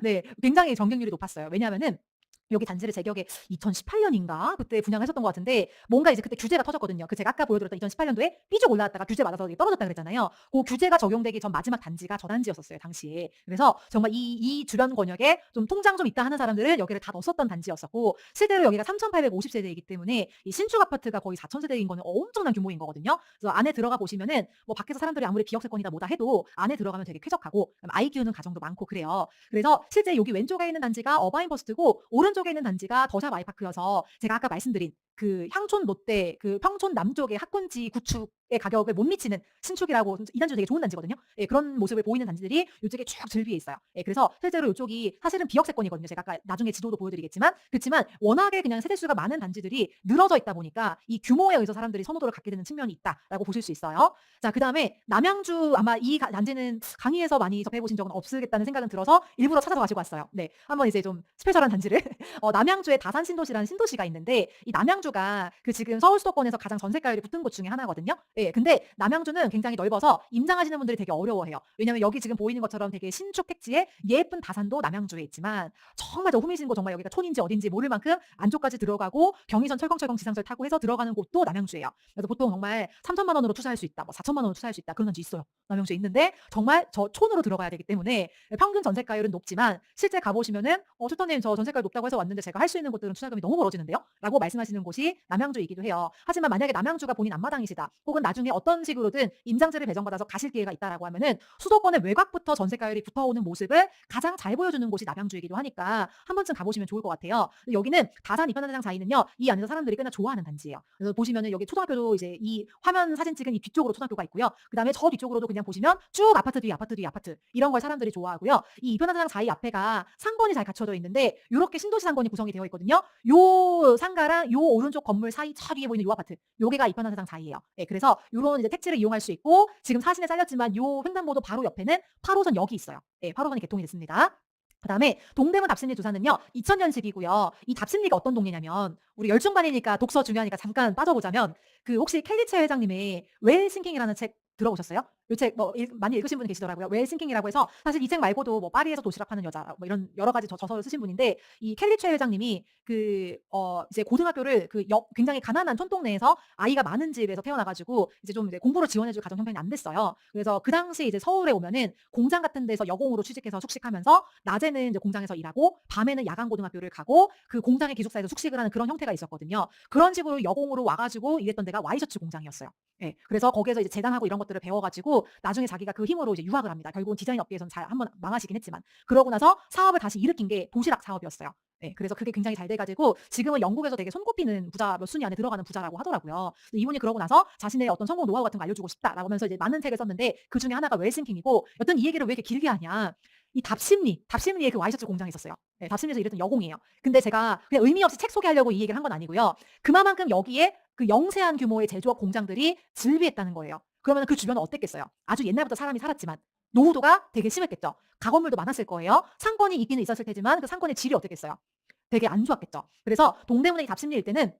네 굉장히 정경률이 높았어요. 왜냐하면은 여기 단지를 제 기억에 2018년인가 그때 분양을 했었던 것 같은데 뭔가 이제 그때 규제가 터졌거든요. 그 제가 아까 보여드렸던 2018년도에 삐죽 올라왔다가 규제 맞아서 떨어졌다 그랬잖아요. 그 규제가 적용되기 전 마지막 단지가 저 단지였었어요 당시에. 그래서 정말 이 주변 권역에 좀 통장 좀 있다 하는 사람들은 여기를 다 넣었었던 단지였었고 실제로 여기가 3,850세대이기 때문에 이 신축 아파트가 거의 4,000세대인 거는 엄청난 규모인 거거든요. 그래서 안에 들어가 보시면은 뭐 밖에서 사람들이 아무리 비역세권이다 뭐다 해도 안에 들어가면 되게 쾌적하고 아이 키우는 가정도 많고 그래요. 그래서 실제 여기 왼쪽에 있는 단지가 어바인버스트고 오른쪽에 있는 단지가 더샵 아이파크여서 제가 아까 말씀드린 그 향촌 롯데 그 평촌 남쪽의 학군지 구축의 가격을 못 미치는 신축이라고 이 단지도 되게 좋은 단지거든요. 예, 그런 모습을 보이는 단지들이 이쪽에 쭉 즐비해 있어요. 예, 그래서 실제로 이쪽이 사실은 비역세권이거든요. 제가 아까 나중에 지도도 보여드리겠지만 그렇지만 워낙에 그냥 세대수가 많은 단지들이 늘어져 있다 보니까 이 규모에 의해서 사람들이 선호도를 갖게 되는 측면이 있다라고 보실 수 있어요. 자, 그다음에 남양주 아마 이 단지는 강의에서 많이 접해 보신 적은 없으겠다는 생각은 들어서 일부러 찾아서 가지고 왔어요. 네, 한번 이제 좀 스페셜한 단지를 남양주에 다산 신도시라는 신도시가 있는데 이 남양주가 그 지금 서울 수도권에서 가장 전세가율이 붙은 곳 중에 하나거든요. 예, 근데 남양주는 굉장히 넓어서 임장하시는 분들이 되게 어려워해요. 왜냐면 여기 지금 보이는 것처럼 되게 신축 택지에 예쁜 다산도 남양주에 있지만 정말 저 후미진고 정말 여기가 촌인지 어딘지 모를 만큼 안쪽까지 들어가고 경의선 철컹철컹 지상철 타고 해서 들어가는 곳도 남양주예요. 그래서 보통 정말 3천만 원으로 투자할 수 있다, 뭐 4천만 원으로 투자할 수 있다 그런 단지 있어요. 남양주에 있는데 정말 저 촌으로 들어가야 되기 때문에 평균 전세가율은 높지만 실제 가보시면은 튜터님 저 전세가율 높다고 해서 왔는데 제가 할 수 있는 곳들은 투자금이 너무 벌어지는데요? 라고 말씀하시는 곳이 남양주이기도 해요. 하지만 만약에 남양주가 본인 앞마당이시다 혹은 나중에 어떤 식으로든 임장지를 배정받아서 가실 기회가 있다라고 하면은 수도권의 외곽부터 전세가율이 붙어오는 모습을 가장 잘 보여주는 곳이 남양주이기도 하니까 한 번쯤 가보시면 좋을 것 같아요. 여기는 다산 이편단장 사이는요 이 안에서 사람들이 꽤나 좋아하는 단지예요. 그래서 보시면은 여기 초등학교도 이제 이 화면 사진 찍은 이 뒤쪽으로 초등학교가 있고요. 그 다음에 저 뒤쪽으로도 그냥 보시면 쭉 아파트 뒤 아파트 뒤 아파트 이런 걸 사람들이 좋아하고요. 이 이편단장 사이 앞에가 상권이 잘 갖춰져 있는데 이렇게 신도시 상권이 구성이 되어 있거든요. 요 상가랑 요 오른쪽 건물 사이 저 뒤에 보이는 요 아파트 요게가 이편단장 사이예요. 예, 그래서 요런 이제 택지를 이용할 수 있고 지금 사진에 잘렸지만 요 횡단보도 바로 옆에는 8호선 역이 있어요. 예, 8호선이 개통이 됐습니다. 그다음에 동대문 답심리 두사는요 2000년식이고요. 이 답심리가 어떤 동네냐면 우리 열중반이니까 독서 중요하니까 잠깐 빠져보자면 그 혹시 켈리체 회장님의 웰 싱킹이라는 책 들어보셨어요? 요 책 뭐 많이 읽으신 분이 계시더라고요. 웰 싱킹이라고 해서 사실 이 책 말고도 뭐 파리에서 도시락 파는 여자 뭐 이런 여러 가지 저서를 쓰신 분인데 이 켈리체 회장님이 이제 고등학교를 굉장히 가난한 촌동네에서 아이가 많은 집에서 태어나 가지고 이제 좀 이제 공부를 지원해 줄 가정 형편이 안 됐어요. 그래서 그 당시에 이제 서울에 오면은 공장 같은 데서 여공으로 취직해서 숙식하면서 낮에는 이제 공장에서 일하고 밤에는 야간 고등학교를 가고 그 공장의 기숙사에서 숙식을 하는 그런 형태가 있었거든요. 그런 식으로 여공으로 와 가지고 일했던 데가 와이셔츠 공장이었어요. 예. 그래서 거기에서 이제 재단하고 이런 것들을 배워 가지고 나중에 자기가 그 힘으로 이제 유학을 합니다. 결국은 디자인 업계에서는 잘 한번 망하시긴 했지만. 그러고 나서 사업을 다시 일으킨 게 도시락 사업이었어요. 예. 그래서 그게 굉장히 잘 돼 가지고 지금은 영국에서 되게 손꼽히는 부자 몇 순위 안에 들어가는 부자라고 하더라고요. 이분이 그러고 나서 자신의 어떤 성공 노하우 같은 거 알려주고 싶다라고 하면서 이제 많은 책을 썼는데 그중에 하나가 웰싱킹이고 여튼 이 얘기를 왜 이렇게 길게 하냐. 이 답심리에 그 와이셔츠 공장이 있었어요. 예, 답심리에서 일했던 여공이에요. 근데 제가 그냥 의미 없이 책 소개하려고 이 얘기를 한 건 아니고요. 그만큼 여기에 그 영세한 규모의 제조업 공장들이 즐비했다는 거예요. 그러면 그 주변은 어땠겠어요? 아주 옛날부터 사람이 살았지만 노후도가 되게 심했겠죠. 가건물도 많았을 거예요. 상권이 있기는 있었을 테지만 그 상권의 질이 어땠겠어요? 되게 안 좋았겠죠. 그래서 동대문의 답심리일 때는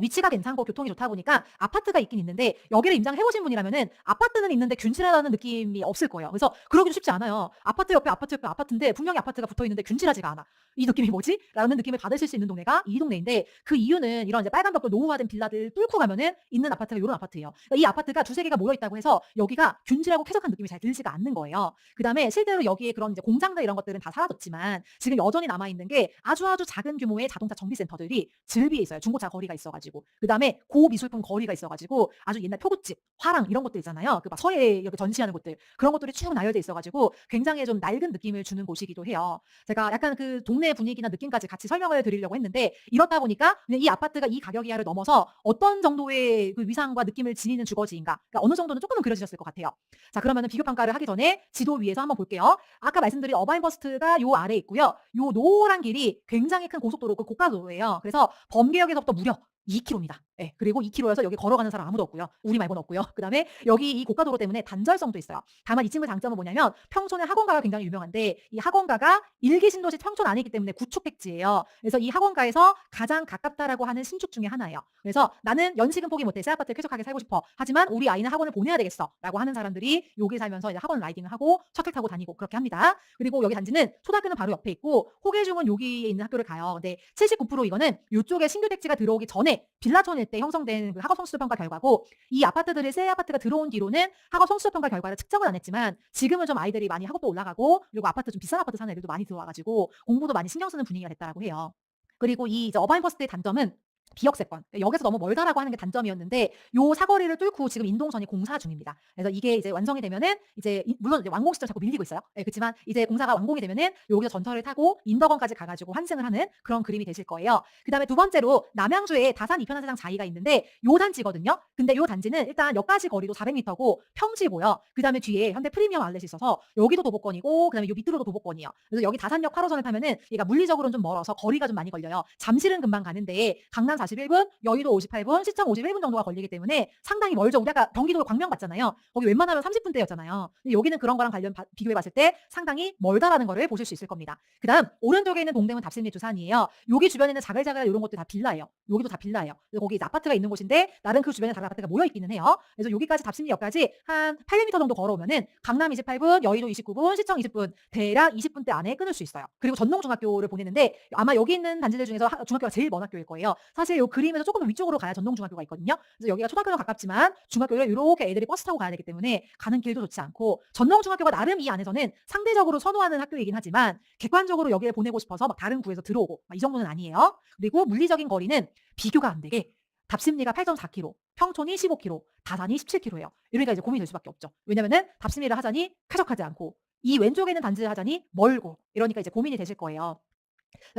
위치가 괜찮고 교통이 좋다 보니까 아파트가 있긴 있는데 여기를 임장해 보신 분이라면은 아파트는 있는데 균질하다는 느낌이 없을 거예요. 그래서 그러기도 쉽지 않아요. 아파트 옆에 아파트 옆에 아파트인데 분명히 아파트가 붙어 있는데 균질하지가 않아. 이 느낌이 뭐지? 라는 느낌을 받으실 수 있는 동네가 이 동네인데 그 이유는 이런 이제 빨간 벽돌 노후화된 빌라들 뚫고 가면은 있는 아파트가 요런 아파트예요. 그러니까 이 아파트가 두세 개가 모여 있다고 해서 여기가 균질하고 쾌적한 느낌이 잘 들지가 않는 거예요. 그다음에 실제로 여기에 그런 이제 공장들 이런 것들은 다 사라졌지만 지금 여전히 남아 있는 게 아주 작은 규모의 자동차 정비 센터들이 즐비해 있어요. 중고차 거리가 있어 있어가지고, 그 다음에 고미술품 거리가 있어가지고 아주 옛날 표구집, 화랑 이런 것들 있잖아요. 그 막 서해 이렇게 전시하는 곳들, 그런 것들이 쭉 나열돼 있어가지고 굉장히 좀 낡은 느낌을 주는 곳이기도 해요. 제가 약간 그 동네 분위기나 느낌까지 같이 설명을 드리려고 했는데, 이렇다 보니까 그냥 이 아파트가 이 가격 이하를 넘어서 어떤 정도의 그 위상과 느낌을 지니는 주거지인가, 그러니까 어느 정도는 조금은 그려지셨을 것 같아요. 자, 그러면은 비교 평가를 하기 전에 지도 위에서 한번 볼게요. 아까 말씀드린 어바인버스트가 요 아래 있고요. 요 노란 길이 굉장히 큰 고속도로, 그 고가도로예요. 그래서 범계역에서부터 무려 2km입니다. 예, 그리고 2km여서 여기 걸어가는 사람 아무도 없고요. 우리 말고는 없고요. 그다음에 여기 이 고가도로 때문에 단절성도 있어요. 다만 이 친구의 장점은 뭐냐면 평촌에 학원가가 굉장히 유명한데, 이 학원가가 일기 신도시 평촌 안에 있기 때문에 구축 택지예요. 그래서 이 학원가에서 가장 가깝다라고 하는 신축 중에 하나예요. 그래서 나는 연식은 포기 못해, 새 아파트에 쾌적하게 살고 싶어, 하지만 우리 아이는 학원을 보내야 되겠어라고 하는 사람들이 여기 살면서 이제 학원 라이딩을 하고 셔틀 타고 다니고 그렇게 합니다. 그리고 여기 단지는 초등학교는 바로 옆에 있고 호계중은 여기에 있는 학교를 가요. 근데 79% 이거는 이쪽에 신규 택지가 들어오기 전에 빌라촌 일대 형성된 그 학업 성수도 평가 결과고, 이 아파트들의 새 아파트가 들어온 뒤로는 학업 성수도 평가 결과를 측정을 안 했지만 지금은 좀 아이들이 많이 학업도 올라가고, 그리고 아파트 좀 비싼 아파트 사는 애들도 많이 들어와가지고 공부도 많이 신경 쓰는 분위기가 됐다고 해요. 그리고 이 이제 어바인버스트의 단점은 비역세권, 역에서 너무 멀다라고 하는 게 단점이었는데, 요 사거리를 뚫고 지금 인동선이 공사 중입니다. 그래서 이게 이제 완성이 되면은 이제 물론 이제 완공 시점 자꾸 밀리고 있어요. 예, 그렇지만 이제 공사가 완공이 되면은 여기서 전철을 타고 인덕원까지 가가지고 환승을 하는 그런 그림이 되실 거예요. 그다음에 두 번째로 남양주에 다산 이편한 세상 자이가 있는데 요 단지거든요. 근데 요 단지는 일단 역까지 거리도 400m고 평지고요. 그다음에 뒤에 현대 프리미엄 아울렛이 있어서 여기도 도보권이고, 그다음에 요 밑으로도 도보권이에요. 그래서 여기 다산역 8호선을 타면은 얘가 물리적으로는 좀 멀어서 거리가 좀 많이 걸려요. 잠실은 금방 가는데 강남 41분, 여의도 58분, 시청 51분 정도가 걸리기 때문에 상당히 멀죠. 우리 아까 경기도 광명 갔잖아요. 거기 웬만하면 30분대였잖아요. 근데 여기는 그런 거랑 관련 비교해 봤을 때 상당히 멀다라는 거를 보실 수 있을 겁니다. 그다음 오른쪽에 있는 동대문 답십리 두산이에요. 여기 주변에 있는 자글자글 이런 것들 다 빌라예요. 여기도 다 빌라예요. 그래서 거기 아파트가 있는 곳인데 나름 그 주변에 다른 아파트가 모여 있기는 해요. 그래서 여기까지 답십리역까지 한 800m 정도 걸어오면은 강남 28분, 여의도 29분, 시청 20분, 대략 20분대 안에 끊을 수 있어요. 그리고 전농중학교를 보내는데 아마 여기 있는 단지들 중에서 중학교가 제일 먼 학교일 거예요. 사실 이 그림에서 조금 위쪽으로 가야 전동중학교가 있거든요. 그래서 여기가 초등학교는 가깝지만 중학교를 이렇게 애들이 버스 타고 가야 되기 때문에 가는 길도 좋지 않고, 전동중학교가 나름 이 안에서는 상대적으로 선호하는 학교이긴 하지만 객관적으로 여기에 보내고 싶어서 막 다른 구에서 들어오고 이 정도는 아니에요. 그리고 물리적인 거리는 비교가 안 되게 답심리가 8.4km, 평촌이 15km, 다산이 17km예요. 이러니까 이제 고민이 될 수밖에 없죠. 왜냐면은 답심리를 하자니 쾌적하지 않고, 이 왼쪽에 있는 단지를 하자니 멀고, 이러니까 이제 고민이 되실 거예요.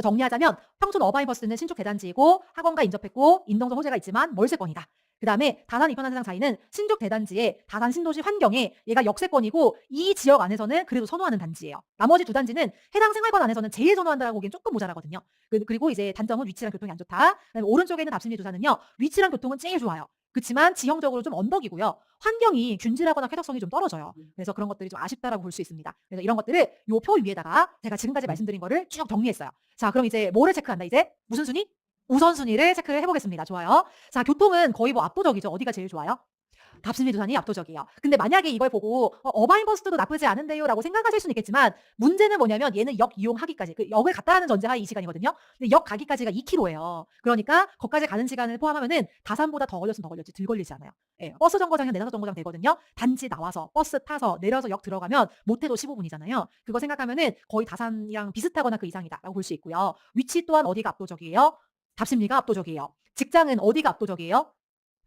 정리하자면 평촌 어바인버스는 신축 대단지이고 학원과 인접했고 인동선 호재가 있지만 멀세권이다. 그 다음에 다산 이편한 세상 사이는 신축 대단지의 다산 신도시 환경에 얘가 역세권이고, 이 지역 안에서는 그래도 선호하는 단지예요. 나머지 두 단지는 해당 생활권 안에서는 제일 선호한다고 보기엔 조금 모자라거든요. 그리고 이제 단점은 위치랑 교통이 안 좋다. 그다음에 오른쪽에 있는 답심리 두산은요, 위치랑 교통은 제일 좋아요. 그렇지만 지형적으로 좀 언덕이고요. 환경이 균질하거나 쾌적성이 좀 떨어져요. 그래서 그런 것들이 좀 아쉽다라고 볼 수 있습니다. 그래서 이런 것들을 요 표 위에다가 제가 지금까지 말씀드린 거를 쭉 정리했어요. 자, 그럼 이제 뭐를 체크한다? 이제 무슨 순위? 우선순위를 체크해 보겠습니다. 좋아요. 자, 교통은 거의 뭐 압도적이죠. 어디가 제일 좋아요? 답심리 두산이 압도적이에요. 근데 만약에 이걸 보고 어바인버스트도 나쁘지 않은데요라고 생각하실 수는 있겠지만, 문제는 뭐냐면 얘는 역 이용하기까지, 그 역을 갔다라는 전제하에 이 시간이거든요. 근데 역 가기까지가 2km예요. 그러니까 거기까지 가는 시간을 포함하면은 다산보다 더 걸렸으면 더 걸렸지 덜 걸리지 않아요. 예, 버스 정거장이 4~5 정거장 되거든요. 단지 나와서 버스 타서 내려서 역 들어가면 못해도 15분이잖아요. 그거 생각하면은 거의 다산이랑 비슷하거나 그 이상이다라고 볼 수 있고요. 위치 또한 어디가 압도적이에요? 답심리가 압도적이에요. 직장은 어디가 압도적이에요?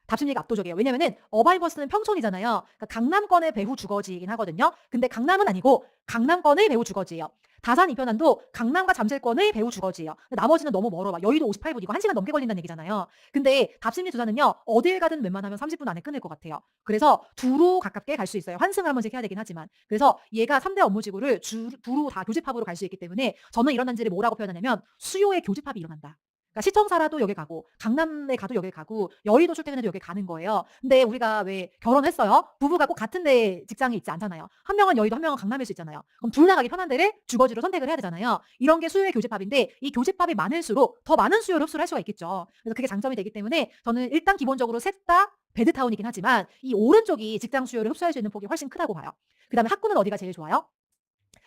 답심리가 압도적이에요. 왜냐면은 어바인버스는 평촌이잖아요. 그러니까 강남권의 배후 주거지이긴 하거든요. 근데 강남은 아니고 강남권의 배후 주거지예요. 다산 이편한도 강남과 잠실권의 배후 주거지예요. 나머지는 너무 멀어. 막 여의도 58분, 이거 1시간 넘게 걸린다는 얘기잖아요. 근데 답심리 두산은요, 어딜 가든 웬만하면 30분 안에 끊을 것 같아요. 그래서 두루 가깝게 갈 수 있어요. 환승을 한 번씩 해야 되긴 하지만. 그래서 얘가 3대 업무지구를 두루 다 교집합으로 갈 수 있기 때문에 저는 이런 단지를 뭐라고 표현하냐면 수요의 교집합이 일어난다. 그러니까 시청 살아도 여기 가고 강남에 가도 여기 가고 여의도 출퇴근해도 여기 가는 거예요. 근데 우리가 왜 결혼했어요? 부부가 꼭 같은 데 직장에 있지 않잖아요. 한 명은 여의도, 한 명은 강남일 수 있잖아요. 그럼 둘 다 가기 편한 데를 주거지로 선택을 해야 되잖아요. 이런 게 수요의 교집합인데, 이 교집합이 많을수록 더 많은 수요를 흡수를 할 수가 있겠죠. 그래서 그게 장점이 되기 때문에 저는 일단 기본적으로 셋 다 베드타운이긴 하지만 이 오른쪽이 직장 수요를 흡수할 수 있는 폭이 훨씬 크다고 봐요. 그다음에 학구는 어디가 제일 좋아요?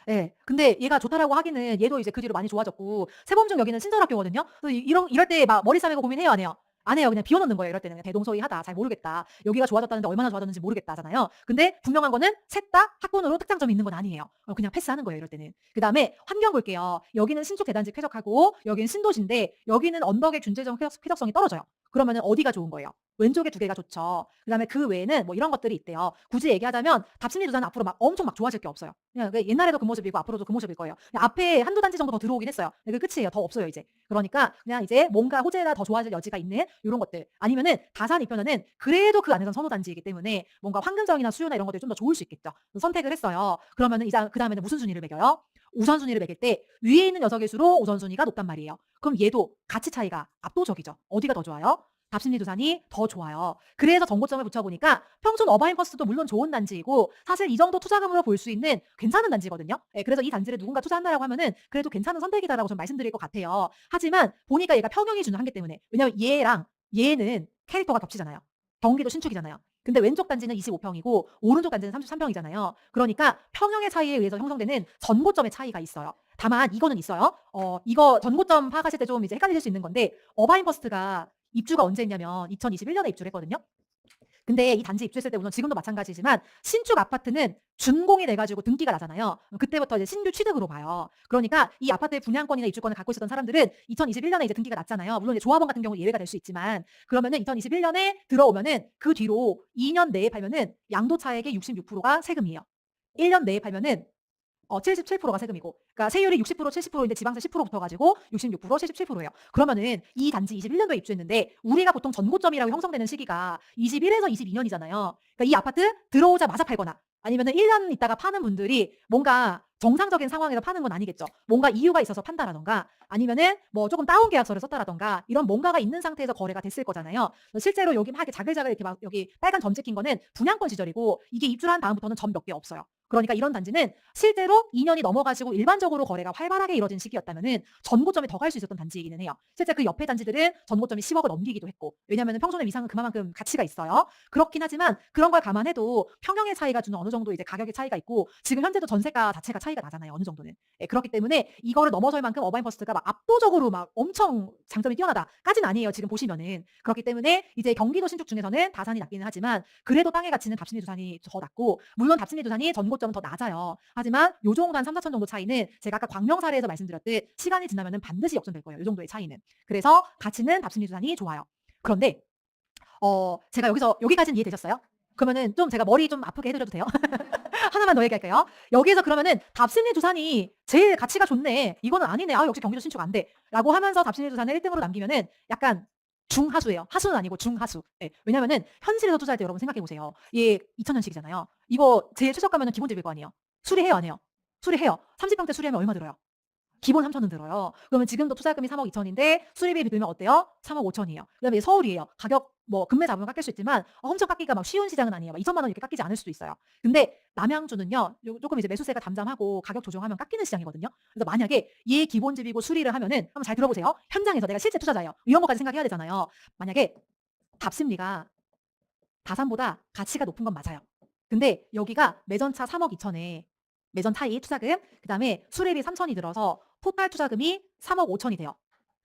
예. 근데 얘가 좋다라고 하기는 얘도 이제 그 뒤로 많이 좋아졌고, 세범중 여기는 신설학교거든요. 그래서 이럴 때 막 머리 싸매고 고민해요, 안 해요? 안 해요. 그냥 비워놓는 거예요. 이럴 때는 그냥 대동소이하다. 잘 모르겠다. 여기가 좋아졌다는데 얼마나 좋아졌는지 모르겠다잖아요. 근데 분명한 거는 셋 다 학군으로 특장점이 있는 건 아니에요. 그냥 패스하는 거예요. 이럴 때는. 그다음에 환경 볼게요. 여기는 신축 대단지 쾌적하고 여기는 신도시인데 여기는 언덕의 균제적 쾌적성이 떨어져요. 그러면은 어디가 좋은 거예요? 왼쪽에 두 개가 좋죠. 그다음에 그 외에는 뭐 이런 것들이 있대요. 굳이 얘기하자면 답심리 두산은 앞으로 막 엄청 막 좋아질 게 없어요. 그냥 옛날에도 그 모습이고 앞으로도 그 모습일 거예요. 그냥 앞에 한두 단지 정도 더 들어오긴 했어요. 그 끝이에요. 더 없어요 이제. 그러니까 그냥 이제 뭔가 호재가 더 좋아질 여지가 있는 이런 것들. 아니면은 다산 이편은 그래도 그 안에선 선호 단지이기 때문에 뭔가 황금정이나 수요나 이런 것들이 좀 더 좋을 수 있겠죠. 선택을 했어요. 그러면은 이제 그 다음에는 무슨 순위를 매겨요? 우선순위를 매길 때 위에 있는 녀석일수록 우선순위가 높단 말이에요. 그럼 얘도 가치 차이가 압도적이죠. 어디가 더 좋아요? 답심리 두산이 더 좋아요. 그래서 정고점을 붙여보니까 평촌 어바인퍼스트도 물론 좋은 단지이고 사실 이 정도 투자금으로 볼 수 있는 괜찮은 단지거든요. 예, 그래서 이 단지를 누군가 투자한다라고 하면은 그래도 괜찮은 선택이다라고 좀 말씀드릴 것 같아요. 하지만 보니까 얘가 평형이 주는 한계 때문에 왜냐면 얘랑 얘는 캐릭터가 겹치잖아요. 경기도 신축이잖아요. 근데 왼쪽 단지는 25평이고 오른쪽 단지는 33평이잖아요. 그러니까 평형의 차이에 의해서 형성되는 전고점의 차이가 있어요. 다만 이거는 있어요. 이거 전고점 파악하실 때 좀 이제 헷갈리실 수 있는 건데 어바인퍼스트가 입주가 언제 했냐면 2021년에 입주를 했거든요. 근데 이 단지 입주했을 때 물론 지금도 마찬가지지만 신축 아파트는 준공이 돼가지고 등기가 나잖아요. 그때부터 이제 신규 취득으로 봐요. 그러니까 이 아파트의 분양권이나 입주권을 갖고 있었던 사람들은 2021년에 이제 등기가 났잖아요. 물론 이제 조합원 같은 경우 예외가 될 수 있지만 그러면은 2021년에 들어오면은 그 뒤로 2년 내에 팔면은 양도차액의 66%가 세금이에요. 1년 내에 팔면은 77%가 세금이고, 그러니까 세율이 60% 70%인데 지방세 10% 붙어가지고 66% 77%예요. 그러면은 이 단지 21년도에 입주했는데 우리가 보통 전고점이라고 형성되는 시기가 21에서 22년이잖아요. 그러니까 이 아파트 들어오자마자 팔거나 아니면은 1년 있다가 파는 분들이 뭔가 정상적인 상황에서 파는 건 아니겠죠. 뭔가 이유가 있어서 판다라던가 아니면은 뭐 조금 다운 계약서를 썼다라던가 이런 뭔가가 있는 상태에서 거래가 됐을 거잖아요. 실제로 여기 막 이렇게 자글자글 이렇게 막 여기 빨간 점 찍힌 거는 분양권 시절이고 이게 입주를 한 다음부터는 점 몇 개 없어요. 그러니까 이런 단지는 실제로 2년이 넘어가지고 일반적으로 거래가 활발하게 이루어진 시기였다면은 전고점에 더 갈 수 있었던 단지이기는 해요. 실제 그 옆에 단지들은 전고점이 10억을 넘기기도 했고, 왜냐하면 평촌의 위상은 그만큼 가치가 있어요. 그렇긴 하지만 그런 걸 감안해도 평형의 차이가 주는 어느 정도 이제 가격의 차이가 있고, 지금 현재도 전세가 자체가 차이가 나잖아요. 어느 정도는. 예, 그렇기 때문에 이거를 넘어설 만큼 어바인퍼스트가 막 압도적으로 막 엄청 장점이 뛰어나다까지는 아니에요. 지금 보시면은. 그렇기 때문에 이제 경기도 신축 중에서는 다산이 낮기는 하지만 그래도 땅의 가치는 답심리 두산이 더 낮고, 물론 답심리 두산이 전고점은 더 낮아요. 하지만 요 정도 한 3, 4천 정도 차이는 제가 아까 광명 사례에서 말씀드렸듯 시간이 지나면은 반드시 역전될 거예요. 요 정도의 차이는. 그래서 가치는 답심리 두산이 좋아요. 그런데 제가 여기서 여기까지는 이해되셨어요? 그러면은 좀 제가 머리 좀 아프게 해드려도 돼요? 하나만 더 얘기할게요. 여기에서 그러면은 답심리 두산이 제일 가치가 좋네. 이거는 아니네. 아, 역시 경기도 신축 안 돼. 라고 하면서 답심리 두산을 1등으로 남기면은 약간 중하수예요. 하수는 아니고 중하수. 예. 왜냐면은 현실에서 투자할 때 여러분 생각해 보세요. 얘 2000년식이잖아요. 이거 제일 최저가면은 기본집일 거 아니에요. 수리해요, 안 해요? 수리해요. 30평대 수리하면 얼마 들어요? 기본 3천은 들어요. 그러면 지금도 투자금이 3억 2천인데 수리비 들면 어때요? 3억 5천이에요. 그다음에 서울이에요. 가격 뭐 금매 잡으면 깎일 수 있지만 엄청 깎기가 막 쉬운 시장은 아니에요. 막 2천만 원 이렇게 깎이지 않을 수도 있어요. 근데 남양주는요. 조금 이제 매수세가 담잠하고 가격 조정하면 깎이는 시장이거든요. 그래서 만약에 얘 기본집이고 수리를 하면은 한번 잘 들어보세요. 현장에서 내가 실제 투자자예요. 이런 것까지 생각해야 되잖아요. 만약에 답심리가 다산보다 가치가 높은 건 맞아요. 근데 여기가 매전차 3억 2천에 매전 차이 투자금, 그다음에 수리비 3천이 들어서 토탈 투자금이 3억 5천이 돼요.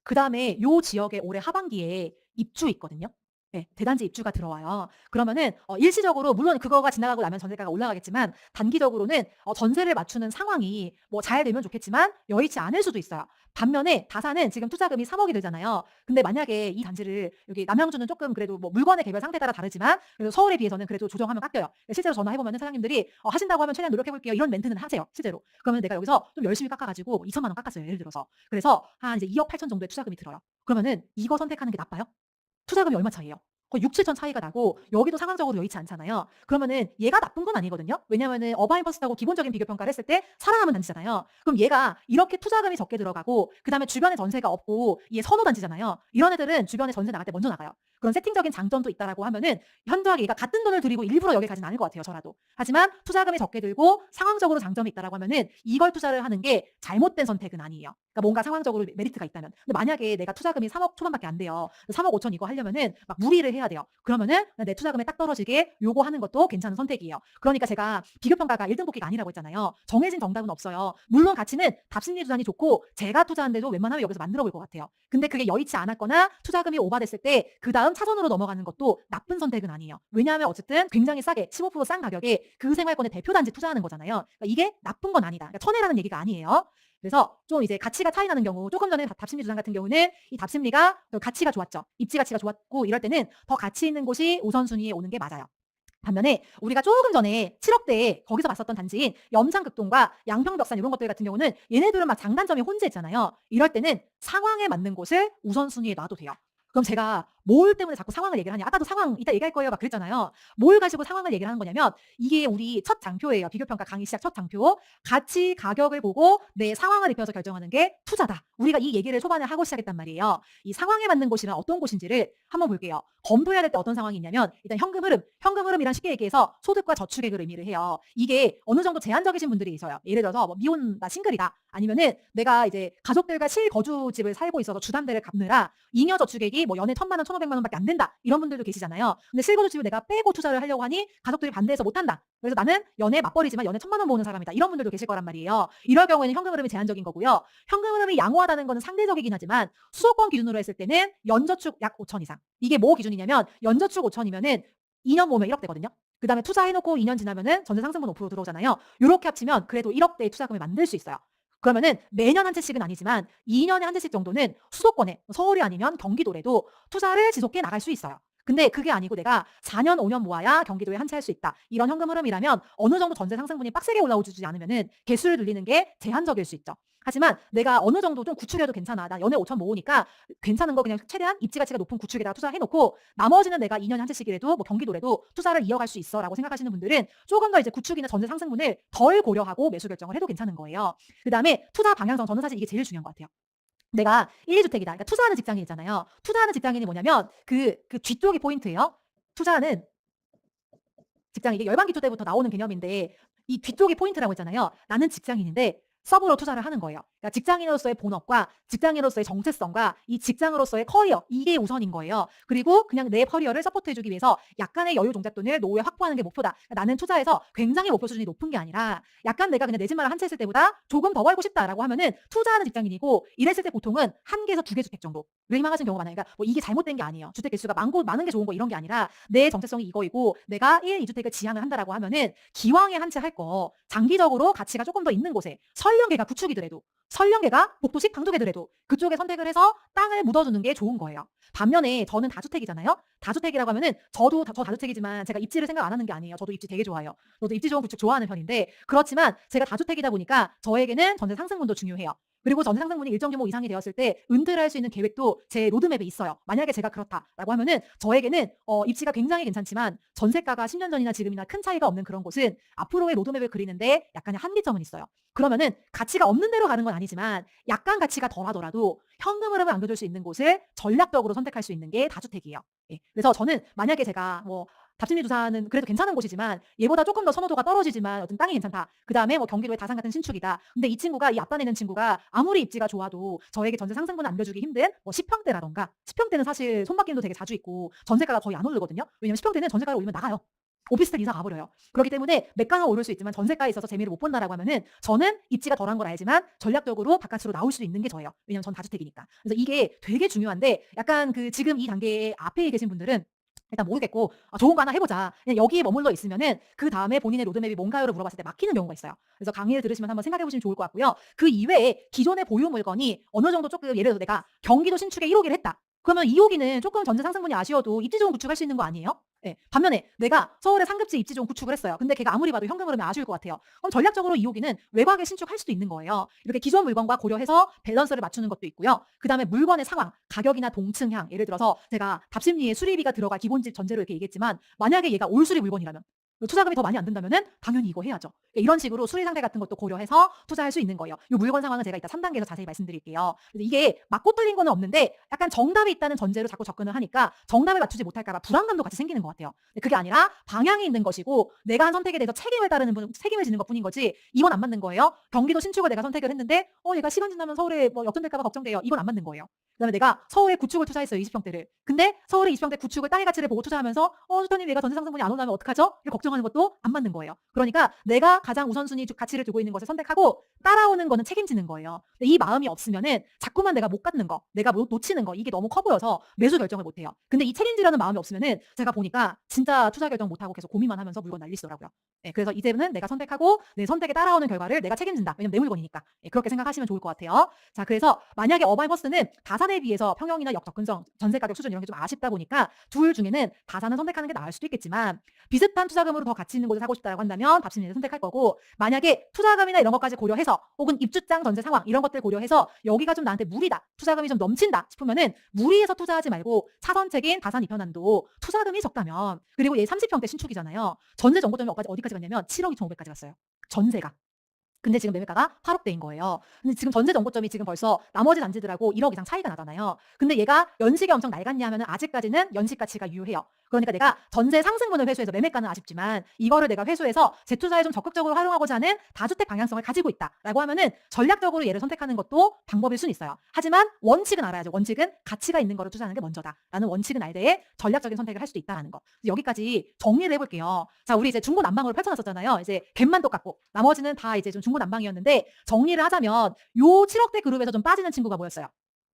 그다음에 요 지역에 올해 하반기에 입주 있거든요. 네, 대단지 입주가 들어와요. 그러면은 일시적으로 물론 그거가 지나가고 나면 전세가가 올라가겠지만 단기적으로는 전세를 맞추는 상황이 뭐 잘 되면 좋겠지만 여의치 않을 수도 있어요. 반면에 다산은 지금 투자금이 3억이 들잖아요. 근데 만약에 이 단지를 여기 남양주는 조금 그래도 뭐 물건의 개별 상태 따라 다르지만 그래도 서울에 비해서는 그래도 조정하면 깎여요. 실제로 전화해보면 사장님들이 하신다고 하면 최대한 노력해볼게요. 이런 멘트는 하세요. 실제로. 그러면 내가 여기서 좀 열심히 깎아가지고 2천만 원 깎았어요. 예를 들어서. 그래서 한 이제 2억 8천 정도의 투자금이 들어요. 그러면은 이거 선택하는 게 나빠요? 투자금이 얼마 차이예요? 거의 6, 7천 차이가 나고 여기도 상황적으로 여의치 않잖아요. 그러면은 얘가 나쁜 건 아니거든요. 왜냐면은 어바인버스하고 기본적인 비교 평가를 했을 때 살아남은 단지잖아요. 그럼 얘가 이렇게 투자금이 적게 들어가고 그다음에 주변에 전세가 없고 얘 선호 단지잖아요. 이런 애들은 주변에 전세 나갈 때 먼저 나가요. 그런 세팅적인 장점도 있다라고 하면은 현저하게 얘가 같은 돈을 들이고 일부러 여기 가진 않을 것 같아요. 저라도. 하지만 투자금이 적게 들고 상황적으로 장점이 있다라고 하면은 이걸 투자를 하는 게 잘못된 선택은 아니에요. 그러니까 뭔가 상황적으로 메리트가 있다면. 근데 만약에 내가 투자금이 3억 초반밖에 안 돼요. 3억 5천 이거 하려면은 막 무리를 해야 돼요. 그러면은 내 투자금에 딱 떨어지게 요거 하는 것도 괜찮은 선택이에요. 그러니까 제가 비교 평가가 1등 뽑기가 아니라고 했잖아요. 정해진 정답은 없어요. 물론 가치는 답심리 투자이 좋고 제가 투자한데도 웬만하면 여기서 만들어 볼 것 같아요. 근데 그게 여의치 않았거나 투자금이 오바됐을 때 그다음 차선으로 넘어가는 것도 나쁜 선택은 아니에요. 왜냐하면 어쨌든 굉장히 싸게 15%싼 가격에 그 생활권의 대표 단지 투자하는 거잖아요. 그러니까 이게 나쁜 건 아니다. 그러니까 천혜라는 얘기가 아니에요. 그래서 좀 이제 가치가 차이 나는 경우, 조금 전에 답심리 주장 같은 경우는 이 답심리가 가치가 좋았죠. 입지 가치가 좋았고 이럴 때는 더 가치 있는 곳이 우선순위에 오는 게 맞아요. 반면에 우리가 조금 전에 7억대에 거기서 봤었던 단지인 염산극동과 양평벽산 이런 것들 같은 경우는 얘네들은 막 장단점이 혼재했잖아요. 이럴 때는 상황에 맞는 곳을 우선순위에 놔도 돼요. 그럼 제가 뭘 때문에 자꾸 상황을 얘기를 하냐. 아까도 상황 이따 얘기할 거예요 막 그랬잖아요. 뭘 가지고 상황을 얘기를 하는 거냐면 이게 우리 첫 장표예요. 비교평가 강의 시작 첫 장표. 가치, 가격을 보고 내 상황을 입혀서 결정하는 게 투자다. 우리가 이 얘기를 초반에 하고 시작했단 말이에요. 이 상황에 맞는 곳이란 어떤 곳인지를 한번 볼게요. 검토해야 될 때 어떤 상황이 있냐면 일단 현금 흐름이란 쉽게 얘기해서 소득과 저축액을 의미를 해요. 이게 어느 정도 제한적이신 분들이 있어요. 예를 들어서 뭐 미혼나 싱글이다. 아니면은 내가 이제 가족들과 실거주집을 살고 있어서 주담대를 갚느라 잉여 저축액이 뭐 연에 1,000만 원, 1,500만 원밖에 안 된다. 이런 분들도 계시잖아요. 근데 실거주집을 내가 빼고 투자를 하려고 하니 가족들이 반대해서 못 한다. 그래서 나는 연에 맞벌이지만 연에 1,000만 원 모으는 사람이다. 이런 분들도 계실 거란 말이에요. 이럴 경우에는 현금 흐름이 제한적인 거고요. 현금 흐름이 양호하다는 거는 상대적이긴 하지만 수도권 기준으로 했을 때는 연저축 약 5천 이상. 이게 뭐 기준이냐면 연저축 5천이면은 2년 모으면 1억 되거든요. 그다음에 투자해놓고 2년 지나면은 전세 상승분 5% 들어오잖아요. 이렇게 합치면 그래도 1억대의 투자금을 만들 수 있어요. 그러면은 매년 한 채씩은 아니지만 2년에 한 채씩 정도는 수도권에 서울이 아니면 경기도래도 투자를 지속해 나갈 수 있어요. 근데 그게 아니고 내가 4년, 5년 모아야 경기도에 한 채 할 수 있다. 이런 현금 흐름이라면 어느 정도 전세 상승분이 빡세게 올라오지 않으면은 개수를 늘리는 게 제한적일 수 있죠. 하지만 내가 어느 정도 좀 구축해도 괜찮아. 나 연에 5천 모으니까 괜찮은 거 그냥 최대한 입지 가치가 높은 구축에다가 투자해놓고 나머지는 내가 2년에 한 채씩이라도 뭐 경기도래도 투자를 이어갈 수 있어라고 생각하시는 분들은 조금 더 이제 구축이나 전세 상승분을 덜 고려하고 매수 결정을 해도 괜찮은 거예요. 그다음에 투자 방향성 저는 사실 이게 제일 중요한 것 같아요. 내가 1, 2주택이다. 그러니까 투자하는 직장인 있잖아요. 투자하는 직장인이 뭐냐면 그 뒤쪽이 포인트예요. 투자하는 직장 이게 열반기초 때부터 나오는 개념인데 이 뒤쪽이 포인트라고 했잖아요. 나는 직장인인데 서브로 투자를 하는 거예요. 그러니까 직장인으로서의 본업과 직장인으로서의 정체성과 이 직장으로서의 커리어 이게 우선인 거예요. 그리고 그냥 내 커리어를 서포트해주기 위해서 약간의 여유 종잣돈을 노후에 확보하는 게 목표다. 그러니까 나는 투자해서 굉장히 목표 수준이 높은 게 아니라 약간 내가 그냥 내 집마을 한 채 있을 때보다 조금 더 벌고 싶다라고 하면은 투자하는 직장인이고 이랬을 때 보통은 한 개에서 두 개 주택 정도를 희망하시는 경우가 많아요. 그러니까 뭐 이게 잘못된 게 아니에요. 주택 개수가 많은 게 좋은 거 이런 게 아니라 내 정체성이 이거이고 내가 1, 2주택을 지향을 한다라고 하면은 기왕에 한 채 할 거 장기적으로 가치가 조금 더 있는 곳에 설령계가 구축이더라도 설령계가 복도식 강조계더라도 그쪽에 선택을 해서 땅을 묻어주는 게 좋은 거예요. 반면에 저는 다주택이잖아요. 다주택이라고 하면은 저 다주택이지만 제가 입지를 생각 안 하는 게 아니에요. 저도 입지 되게 좋아해요. 저도 입지 좋은 구축 좋아하는 편인데 그렇지만 제가 다주택이다 보니까 저에게는 전세 상승분도 중요해요. 그리고 전세 상승분이 일정 규모 이상이 되었을 때 은퇴를 할 수 있는 계획도 제 로드맵에 있어요. 만약에 제가 그렇다라고 하면은 저에게는 입지가 굉장히 괜찮지만 전세가가 10년 전이나 지금이나 큰 차이가 없는 그런 곳은 앞으로의 로드맵을 그리는데 약간의 한계점은 있어요. 그러면은 가치가 없는 데로 가는 건 아니지만 약간 가치가 덜하더라도 현금 흐름을 안겨줄 수 있는 곳을 전략적으로 선택할 수 있는 게 다주택이에요. 예. 그래서 저는 만약에 제가 뭐 답심리 두사는 그래도 괜찮은 곳이지만 얘보다 조금 더 선호도가 떨어지지만 어떤 땅이 괜찮다. 그다음에 뭐 경기도의 다산 같은 신축이다. 근데 이 친구가 이 아빠 내는 친구가 아무리 입지가 좋아도 저에게 전세 상승분을 안겨주기 힘든 뭐 10평대라던가 10평대는 사실 손바뀜도 되게 자주 있고 전세가가 거의 안 오르거든요. 왜냐면 10평대는 전세가를 올리면 나가요. 오피스텔 이사 가버려요. 그렇기 때문에 매가는 오를 수 있지만 전세가에 있어서 재미를 못 본다라고 하면은 저는 입지가 덜한 걸 알지만 전략적으로 바깥으로 나올 수 있는 게 저예요. 왜냐면 전 다주택이니까. 그래서 이게 되게 중요한데 약간 그 지금 이 단계에 앞에 계신 분들은 일단 모르겠고 좋은 거 하나 해보자. 그냥 여기에 머물러 있으면은 그 다음에 본인의 로드맵이 뭔가요를 물어봤을 때 막히는 경우가 있어요. 그래서 강의를 들으시면 한번 생각해보시면 좋을 것 같고요. 그 이외에 기존의 보유 물건이 어느 정도 조금 예를 들어서 내가 경기도 신축에 1호기를 했다. 그러면 2호기는 조금 전세 상승분이 아쉬워도 입지 좋은 구축할 수 있는 거 아니에요? 예. 반면에 내가 서울에 상급지 입지 좋은 구축을 했어요. 근데 걔가 아무리 봐도 현금 흐름이 아쉬울 것 같아요. 그럼 전략적으로 2호기는 외곽에 신축할 수도 있는 거예요. 이렇게 기존 물건과 고려해서 밸런스를 맞추는 것도 있고요. 그다음에 물건의 상황, 가격이나 동층향, 예를 들어서 제가 답심리에 수리비가 들어갈 기본집 전제로 이렇게 얘기했지만 만약에 얘가 올수리 물건이라면 투자금이 더 많이 안 든다면은 당연히 이거 해야죠. 이런 식으로 수리 상태 같은 것도 고려해서 투자할 수 있는 거예요. 이 물건 상황은 제가 이따 3단계에서 자세히 말씀드릴게요. 그래서 이게 맞고 틀린 거는 없는데 약간 정답이 있다는 전제로 자꾸 접근을 하니까 정답을 맞추지 못할까 봐 불안감도 같이 생기는 것 같아요. 근데 그게 아니라 방향이 있는 것이고 내가 한 선택에 대해서 책임을 지는 것뿐인 거지 이건 안 맞는 거예요. 경기도 신축을 내가 선택을 했는데 얘가 시간 지나면 서울에 뭐 역전될까 봐 걱정돼요. 이건 안 맞는 거예요. 그다음에 내가 서울에 구축을 투자했어요. 20평대를. 근데 서울에 20평대 구축을 땅의 가치를 보고 투자하면서 수천님 얘가 전세 상승분이 안 올라면 어떡하죠? 이렇게 걱정하는 것도 안 맞는 거예요. 그러니까 내가 가장 우선순위 가치를 두고 있는 것을 선택하고 따라오는 거는 책임지는 거예요. 근데 이 마음이 없으면은 자꾸만 내가 못 갖는 거, 내가 놓치는 거 이게 너무 커 보여서 매수 결정을 못 해요. 근데 이 책임지라는 마음이 없으면은 제가 보니까 진짜 투자 결정 못 하고 계속 고민만 하면서 물건 날리시더라고요. 예, 그래서 이제는 내가 선택하고 내 선택에 따라오는 결과를 내가 책임진다. 왜냐면 내 물건이니까. 예, 그렇게 생각하시면 좋을 것 같아요. 자, 그래서 만약에 어바이머스는 다산에 비해서 평형이나 역접근성, 전세 가격 수준 이런 게 좀 아쉽다 보니까 둘 중에는 다산을 선택하는 게 나을 수도 있겠지만 비슷한 투자금으로 더 가치 있는 곳을 사고 싶다고 한다면 답심리를 선택할 거고, 만약에 투자금이나 이런 것까지 고려해서 혹은 입주장 전세 상황 이런 것들 고려해서 여기가 좀 나한테 무리다, 투자금이 좀 넘친다 싶으면은 무리해서 투자하지 말고 차선책인 다산 이편안도 투자금이 적다면, 그리고 얘 30평대 신축이잖아요. 전세 정고점이 어디까지 갔냐면 7억 2,500까지 갔어요. 전세가. 근데 지금 매매가가 8억대인 거예요. 근데 지금 전세 정고점이 지금 벌써 나머지 단지들하고 1억 이상 차이가 나잖아요. 근데 얘가 연식이 엄청 낡았냐 하면은 아직까지는 연식 가치가 유효해요. 그러니까 내가 전세 상승분을 회수해서 매매가는 아쉽지만 이거를 내가 회수해서 재투자에 좀 적극적으로 활용하고자 하는 다주택 방향성을 가지고 있다라고 하면은 전략적으로 얘를 선택하는 것도 방법일 수는 있어요. 하지만 원칙은 알아야죠. 원칙은 가치가 있는 거를 투자하는 게 먼저다라는 원칙은 알되 전략적인 선택을 할 수도 있다는 거. 여기까지 정리를 해볼게요. 자, 우리 이제 중고난방으로 펼쳐놨었잖아요. 이제 갭만 똑같고 나머지는 다 이제 좀 중고난방이었는데, 정리를 하자면 요 7억대 그룹에서 좀 빠지는 친구가 뭐였어요?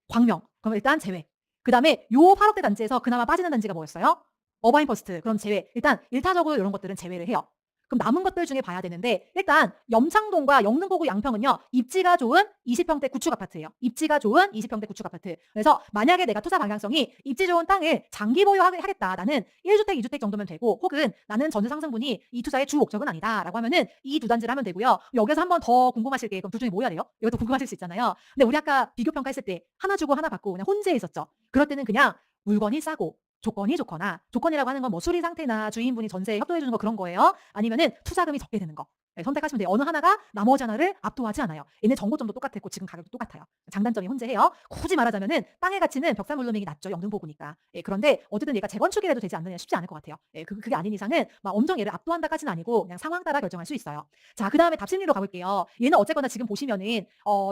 광명. 그럼 일단 제외. 그 다음에 요 8억대 단지에서 그나마 빠지는 단지가 뭐였어요? 어바인퍼스트. 그럼 제외. 일단 일타적으로 이런 것들은 제외를 해요. 그럼 남은 것들 중에 봐야 되는데, 일단 염창동과 영등포구 양평은요, 입지가 좋은 20평대 구축 아파트예요. 입지가 좋은 20평대 구축 아파트. 그래서 만약에 내가 투자 방향성이 입지 좋은 땅을 장기 보유하겠다, 나는 1주택, 2주택 정도면 되고, 혹은 나는 전세 상승분이 이 투자의 주 목적은 아니다라고 하면은 이 두 단지를 하면 되고요. 여기서 한 번 더 궁금하실 게, 그럼 둘 중에 뭐 해야 돼요? 이것도 궁금하실 수 있잖아요. 근데 우리 아까 비교 평가했을 때 하나 주고 하나 받고 그냥 혼재해 있었죠. 그럴 때는 그냥 물건이 싸고 조건이 좋거나, 조건이라고 하는 건 뭐 수리 상태나 주인분이 전세에 협조해 주는 거 그런 거예요. 아니면은 투자금이 적게 드는 거. 네, 선택하시면 돼요. 어느 하나가 나머지 하나를 압도하지 않아요. 얘네 정보점도 똑같았고 지금 가격도 똑같아요. 장단점이 혼재해요. 굳이 말하자면은 땅의 가치는 벽산물루밍이 낮죠. 영등포구니까. 예, 그런데 어쨌든 얘가 재건축이라도 되지 않느냐 쉽지 않을 것 같아요. 예, 그게 아닌 이상은 막 엄청 얘를 압도한다까지는 아니고 그냥 상황 따라 결정할 수 있어요. 자, 그 다음에 답심리로 가볼게요. 얘는 어쨌거나 지금 보시면은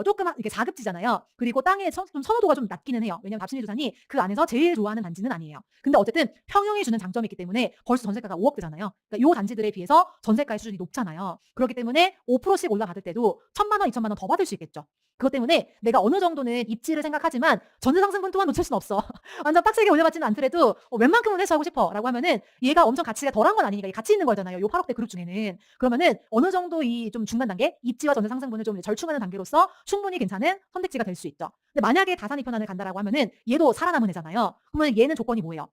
조금 이게 4급지잖아요. 그리고 땅의 좀 선호도가 좀 낮기는 해요. 왜냐면 답심리 조사니 그 안에서 제일 좋아하는 단지는 아니에요. 근데 어쨌든 평형이 주는 장점이 있기 때문에 벌써 전세가가 5억대잖아요. 그러니까 요 단지들에 비해서 전세가의 수준이 높잖아요. 그렇기 때문에 5%씩 올라받을 때도 1,000만 원, 2,000만 원 더 받을 수 있겠죠. 그것 때문에 내가 어느 정도는 입지를 생각하지만 전세 상승분 또한 놓칠 순 없어. 완전 빡세게 올려받지는 않더라도 웬만큼은 회수하고 싶어라고 하면은 얘가 엄청 가치가 덜한 건 아니니까 가치 있는 거잖아요. 요 8억대 그룹 중에는. 그러면은 어느 정도 이 좀 중간 단계, 입지와 전세 상승분을 좀 절충하는 단계로서 충분히 괜찮은 선택지가 될 수 있죠. 근데 만약에 다산 이편안을 간다라고 하면은 얘도 살아남은 애잖아요. 그러면 얘는 조건이 뭐예요?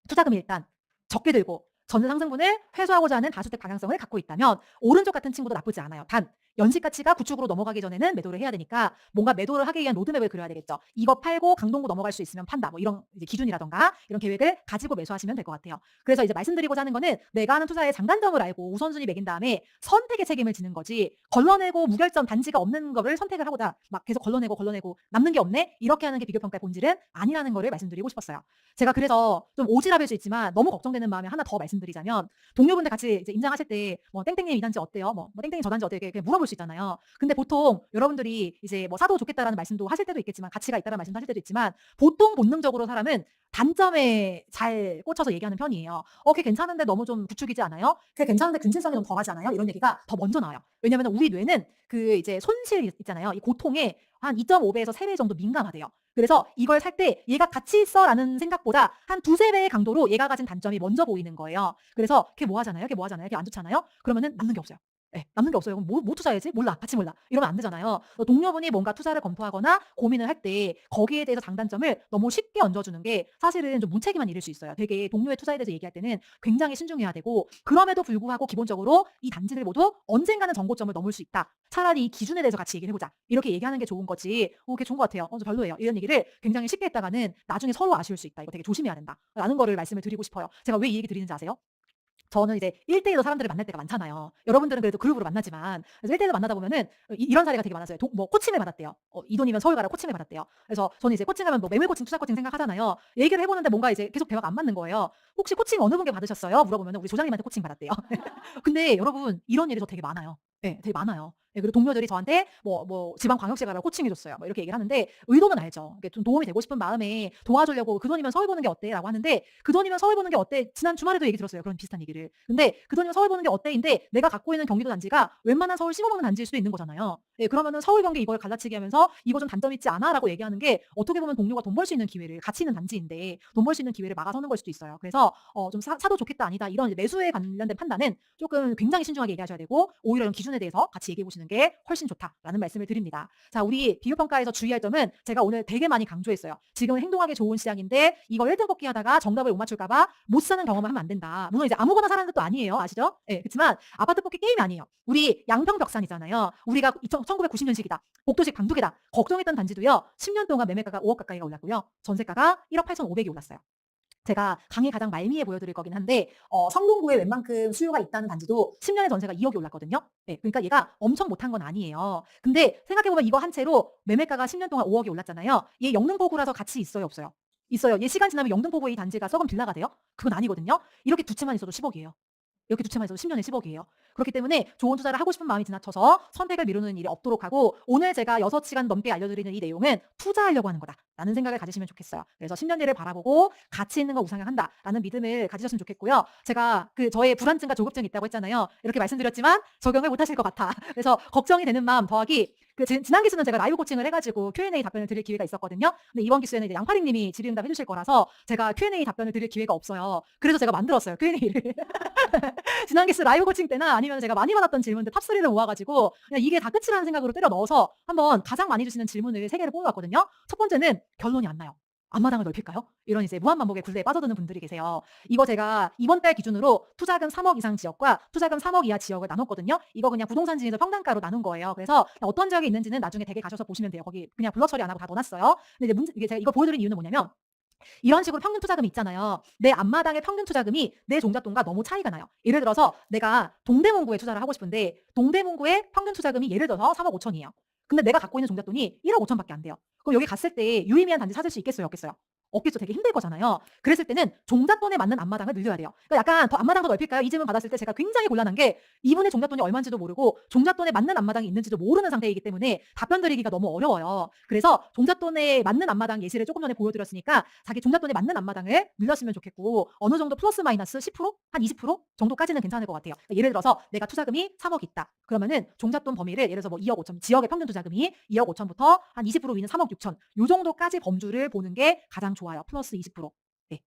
투자금이 일단 적게 들고 전세 상승분을 회수하고자 하는 다주택 방향성을 갖고 있다면 오른쪽 같은 친구도 나쁘지 않아요. 단 연식 가치가 구축으로 넘어가기 전에는 매도를 해야 되니까 뭔가 매도를 하기 위한 로드맵을 그려야 되겠죠. 이거 팔고 강동구 넘어갈 수 있으면 판다. 뭐 이런 이제 기준이라던가 이런 계획을 가지고 매수하시면 될 것 같아요. 그래서 이제 말씀드리고자 하는 거는 내가 하는 투자의 장단점을 알고 우선순위 매긴 다음에 선택의 책임을 지는 거지, 걸러내고 무결점 단지가 없는 거를 선택을 하고자 막 계속 걸러내고 남는 게 없네? 이렇게 하는 게 비교평가의 본질은 아니라는 거를 말씀드리고 싶었어요. 제가 그래서 좀 오지랖일 수 있지만 너무 걱정되는 마음에 하나 더 말씀드리자면, 동료분들 같이 이제 임장하실 때 뭐 땡땡님 이 단지 어때요? 뭐 땡땡이 저 단지 어때요? 이렇게 물어볼 수 있잖아요. 근데 보통 여러분들이 이제 뭐 사도 좋겠다라는 말씀도 하실 때도 있겠지만, 가치가 있다라는 말씀도 하실 때도 있지만, 보통 본능적으로 사람은 단점에 잘 꽂혀서 얘기하는 편이에요. 걔 괜찮은데 너무 좀 부추기지 않아요? 걔 괜찮은데 근친성이 좀 덜하지 않아요? 이런 얘기가 더 먼저 나와요. 왜냐면 우리 뇌는 그 이제 손실 있잖아요. 이 고통에 한 2.5배에서 3배 정도 민감하대요. 그래서 이걸 살 때 얘가 가치 있어라는 생각보다 한 두세 배의 강도로 얘가 가진 단점이 먼저 보이는 거예요. 그래서 걔 뭐 하잖아요? 걔 뭐 하잖아요? 걔 안 좋잖아요? 그러면은 남는 게 없어요. 예, 남는 게 없어요. 그럼 뭐 투자해야지? 몰라. 같이 몰라. 이러면 안 되잖아요. 동료분이 뭔가 투자를 검토하거나 고민을 할 때 거기에 대해서 장단점을 너무 쉽게 얹어주는 게 사실은 좀 무책임한 일일 수 있어요. 되게 동료의 투자에 대해서 얘기할 때는 굉장히 신중해야 되고, 그럼에도 불구하고 기본적으로 이 단지들 모두 언젠가는 정고점을 넘을 수 있다. 차라리 이 기준에 대해서 같이 얘기를 해보자. 이렇게 얘기하는 게 좋은 거지. 그게 좋은 것 같아요. 저 별로예요. 이런 얘기를 굉장히 쉽게 했다가는 나중에 서로 아쉬울 수 있다. 이거 되게 조심해야 된다. 라는 거를 말씀을 드리고 싶어요. 제가 왜 이 얘기 드리는지 아세요? 저는 이제 1대1로 사람들을 만날 때가 많잖아요. 여러분들은 그래도 그룹으로 만나지만, 그래서 1대1로 만나다 보면은 이런 사례가 되게 많았어요. 뭐 코칭을 받았대요. 이 돈이면 서울 가라 코칭을 받았대요. 그래서 저는 이제 코칭하면 뭐 매물 코칭, 투자 코칭 생각하잖아요. 얘기를 해보는데 뭔가 이제 계속 대화가 안 맞는 거예요. 혹시 코칭 어느 분께 받으셨어요? 물어보면 우리 조장님한테 코칭 받았대요. 근데 여러분 이런 일이 저 되게 많아요. 네, 되게 많아요. 예, 그리고 동료들이 저한테 뭐 지방광역시 가라고 코칭해줬어요. 뭐 이렇게 얘기를 하는데 의도는 알죠. 이게 좀 도움이 되고 싶은 마음에 도와주려고 그 돈이면 서울 보는 게 어때라고 하는데 그 돈이면 서울 보는 게 어때? 지난 주말에도 얘기 들었어요. 그런 비슷한 얘기를. 근데 그 돈이면 서울 보는 게 어때인데 내가 갖고 있는 경기도 단지가 웬만한 서울 씹어먹는 단지일 수도 있는 거잖아요. 예, 그러면은 서울 경기 이걸 갈라치기 하면서 이거 좀 단점 있지 않아라고 얘기하는 게 어떻게 보면 동료가 돈 벌 수 있는 기회를 가치 있는 단지인데 돈 벌 수 있는 기회를 막아서는 걸 수도 있어요. 그래서 좀 사도 좋겠다 아니다 이런 이제 매수에 관련된 판단은 조금 굉장히 신중하게 얘기하셔야 되고 오히려 이런 기준에 대해서 같이 얘기해 보시는 게 훨씬 좋다라는 말씀을 드립니다. 자, 우리 비교평가에서 주의할 점은 제가 오늘 되게 많이 강조했어요. 지금은 행동하기 좋은 시장인데 이거 1등 뽑기 하다가 정답을 못 맞출까봐 못 사는 경험을 하면 안 된다. 물론 이제 아무거나 사라는 것도 아니에요. 아시죠? 예, 그렇지만 아파트 뽑기 게임이 아니에요. 우리 양평벽산이잖아요. 우리가 1990년식이다. 복도식 방두개다. 걱정했던 단지도요. 10년 동안 매매가가 5억 가까이가 올랐고요. 전세가가 1억 8,500이 올랐어요. 제가 강의 가장 말미에 보여드릴 거긴 한데 성동구에 웬만큼 수요가 있다는 단지도 10년에 전세가 2억이 올랐거든요. 네, 그러니까 얘가 엄청 못한 건 아니에요. 근데 생각해보면 이거 한 채로 매매가가 10년 동안 5억이 올랐잖아요. 얘 영등포구라서 가치 있어요, 없어요? 있어요. 얘 시간 지나면 영등포구의 이 단지가 썩은 빌라가 돼요? 그건 아니거든요. 이렇게 두 채만 있어도 10억이에요. 이렇게 두 채만 있어도 10년에 10억이에요. 그렇기 때문에 좋은 투자를 하고 싶은 마음이 지나쳐서 선택을 미루는 일이 없도록 하고 오늘 제가 6시간 넘게 알려드리는 이 내용은 투자하려고 하는 거다라는 생각을 가지시면 좋겠어요. 그래서 10년 뒤를 바라보고 가치 있는 거 우상향 한다라는 믿음을 가지셨으면 좋겠고요. 제가 저의 불안증과 조급증이 있다고 했잖아요. 이렇게 말씀드렸지만 적용을 못하실 것 같아. 그래서 걱정이 되는 마음 더하기 지난 기수는 제가 라이브 코칭을 해가지고 Q&A 답변을 드릴 기회가 있었거든요. 근데 이번 기수에는 이제 양파링님이 질의응답 해주실 거라서 제가 Q&A 답변을 드릴 기회가 없어요. 그래서 제가 만들었어요, Q&A를. 지난 기수 라이브 코칭 때나 아니면 제가 많이 받았던 질문들 탑3를 모아가지고 그냥 이게 다 끝이라는 생각으로 때려 넣어서 한번 가장 많이 주시는 질문을 3개를 뽑아왔거든요. 첫 번째는 결론이 안 나요. 앞마당을 넓힐까요? 이런 이제 무한반복의 굴레에 빠져드는 분들이 계세요. 이거 제가 이번 달 기준으로 투자금 3억 이상 지역과 투자금 3억 이하 지역을 나눴거든요. 이거 그냥 부동산 진에서 평단가로 나눈 거예요. 그래서 어떤 지역에 있는지는 나중에 댁에 가셔서 보시면 돼요. 거기 그냥 블러 처리 안 하고 다 넣어놨어요. 근데 이제 이게 제가 이거 보여드린 이유는 뭐냐면 이런 식으로 평균 투자금이 있잖아요. 내 앞마당의 평균 투자금이 내 종잣돈과 너무 차이가 나요. 예를 들어서 내가 동대문구에 투자를 하고 싶은데 동대문구의 평균 투자금이 예를 들어서 3억 5천이에요. 근데 내가 갖고 있는 종잣돈이 1억 5천밖에 안 돼요. 그럼 여기 갔을 때 유의미한 단지 찾을 수 있겠어요, 없겠어요? 없겠죠. 되게 힘들 거잖아요. 그랬을 때는 종잣돈에 맞는 앞마당을 늘려야 돼요. 그러니까 약간 더 앞마당도 넓힐까요? 이 질문 받았을 때 제가 굉장히 곤란한 게 이분의 종잣돈이 얼마인지도 모르고 종잣돈에 맞는 앞마당이 있는지도 모르는 상태이기 때문에 답변 드리기가 너무 어려워요. 그래서 종잣돈에 맞는 앞마당 예시를 조금 전에 보여드렸으니까 자기 종잣돈에 맞는 앞마당을 늘렸으면 좋겠고 어느 정도 플러스 마이너스 10%? 한 20% 정도까지는 괜찮을 것 같아요. 그러니까 예를 들어서 내가 투자금이 3억 있다. 그러면은 종잣돈 범위를 예를 들어서 뭐 2억 5천, 지역의 평균 투자금이 2억 5천부터 한 20% 위는 3억 6천 요 정도까지 범주를 보는 게 가장 좋아요. 플러스 20%. 네.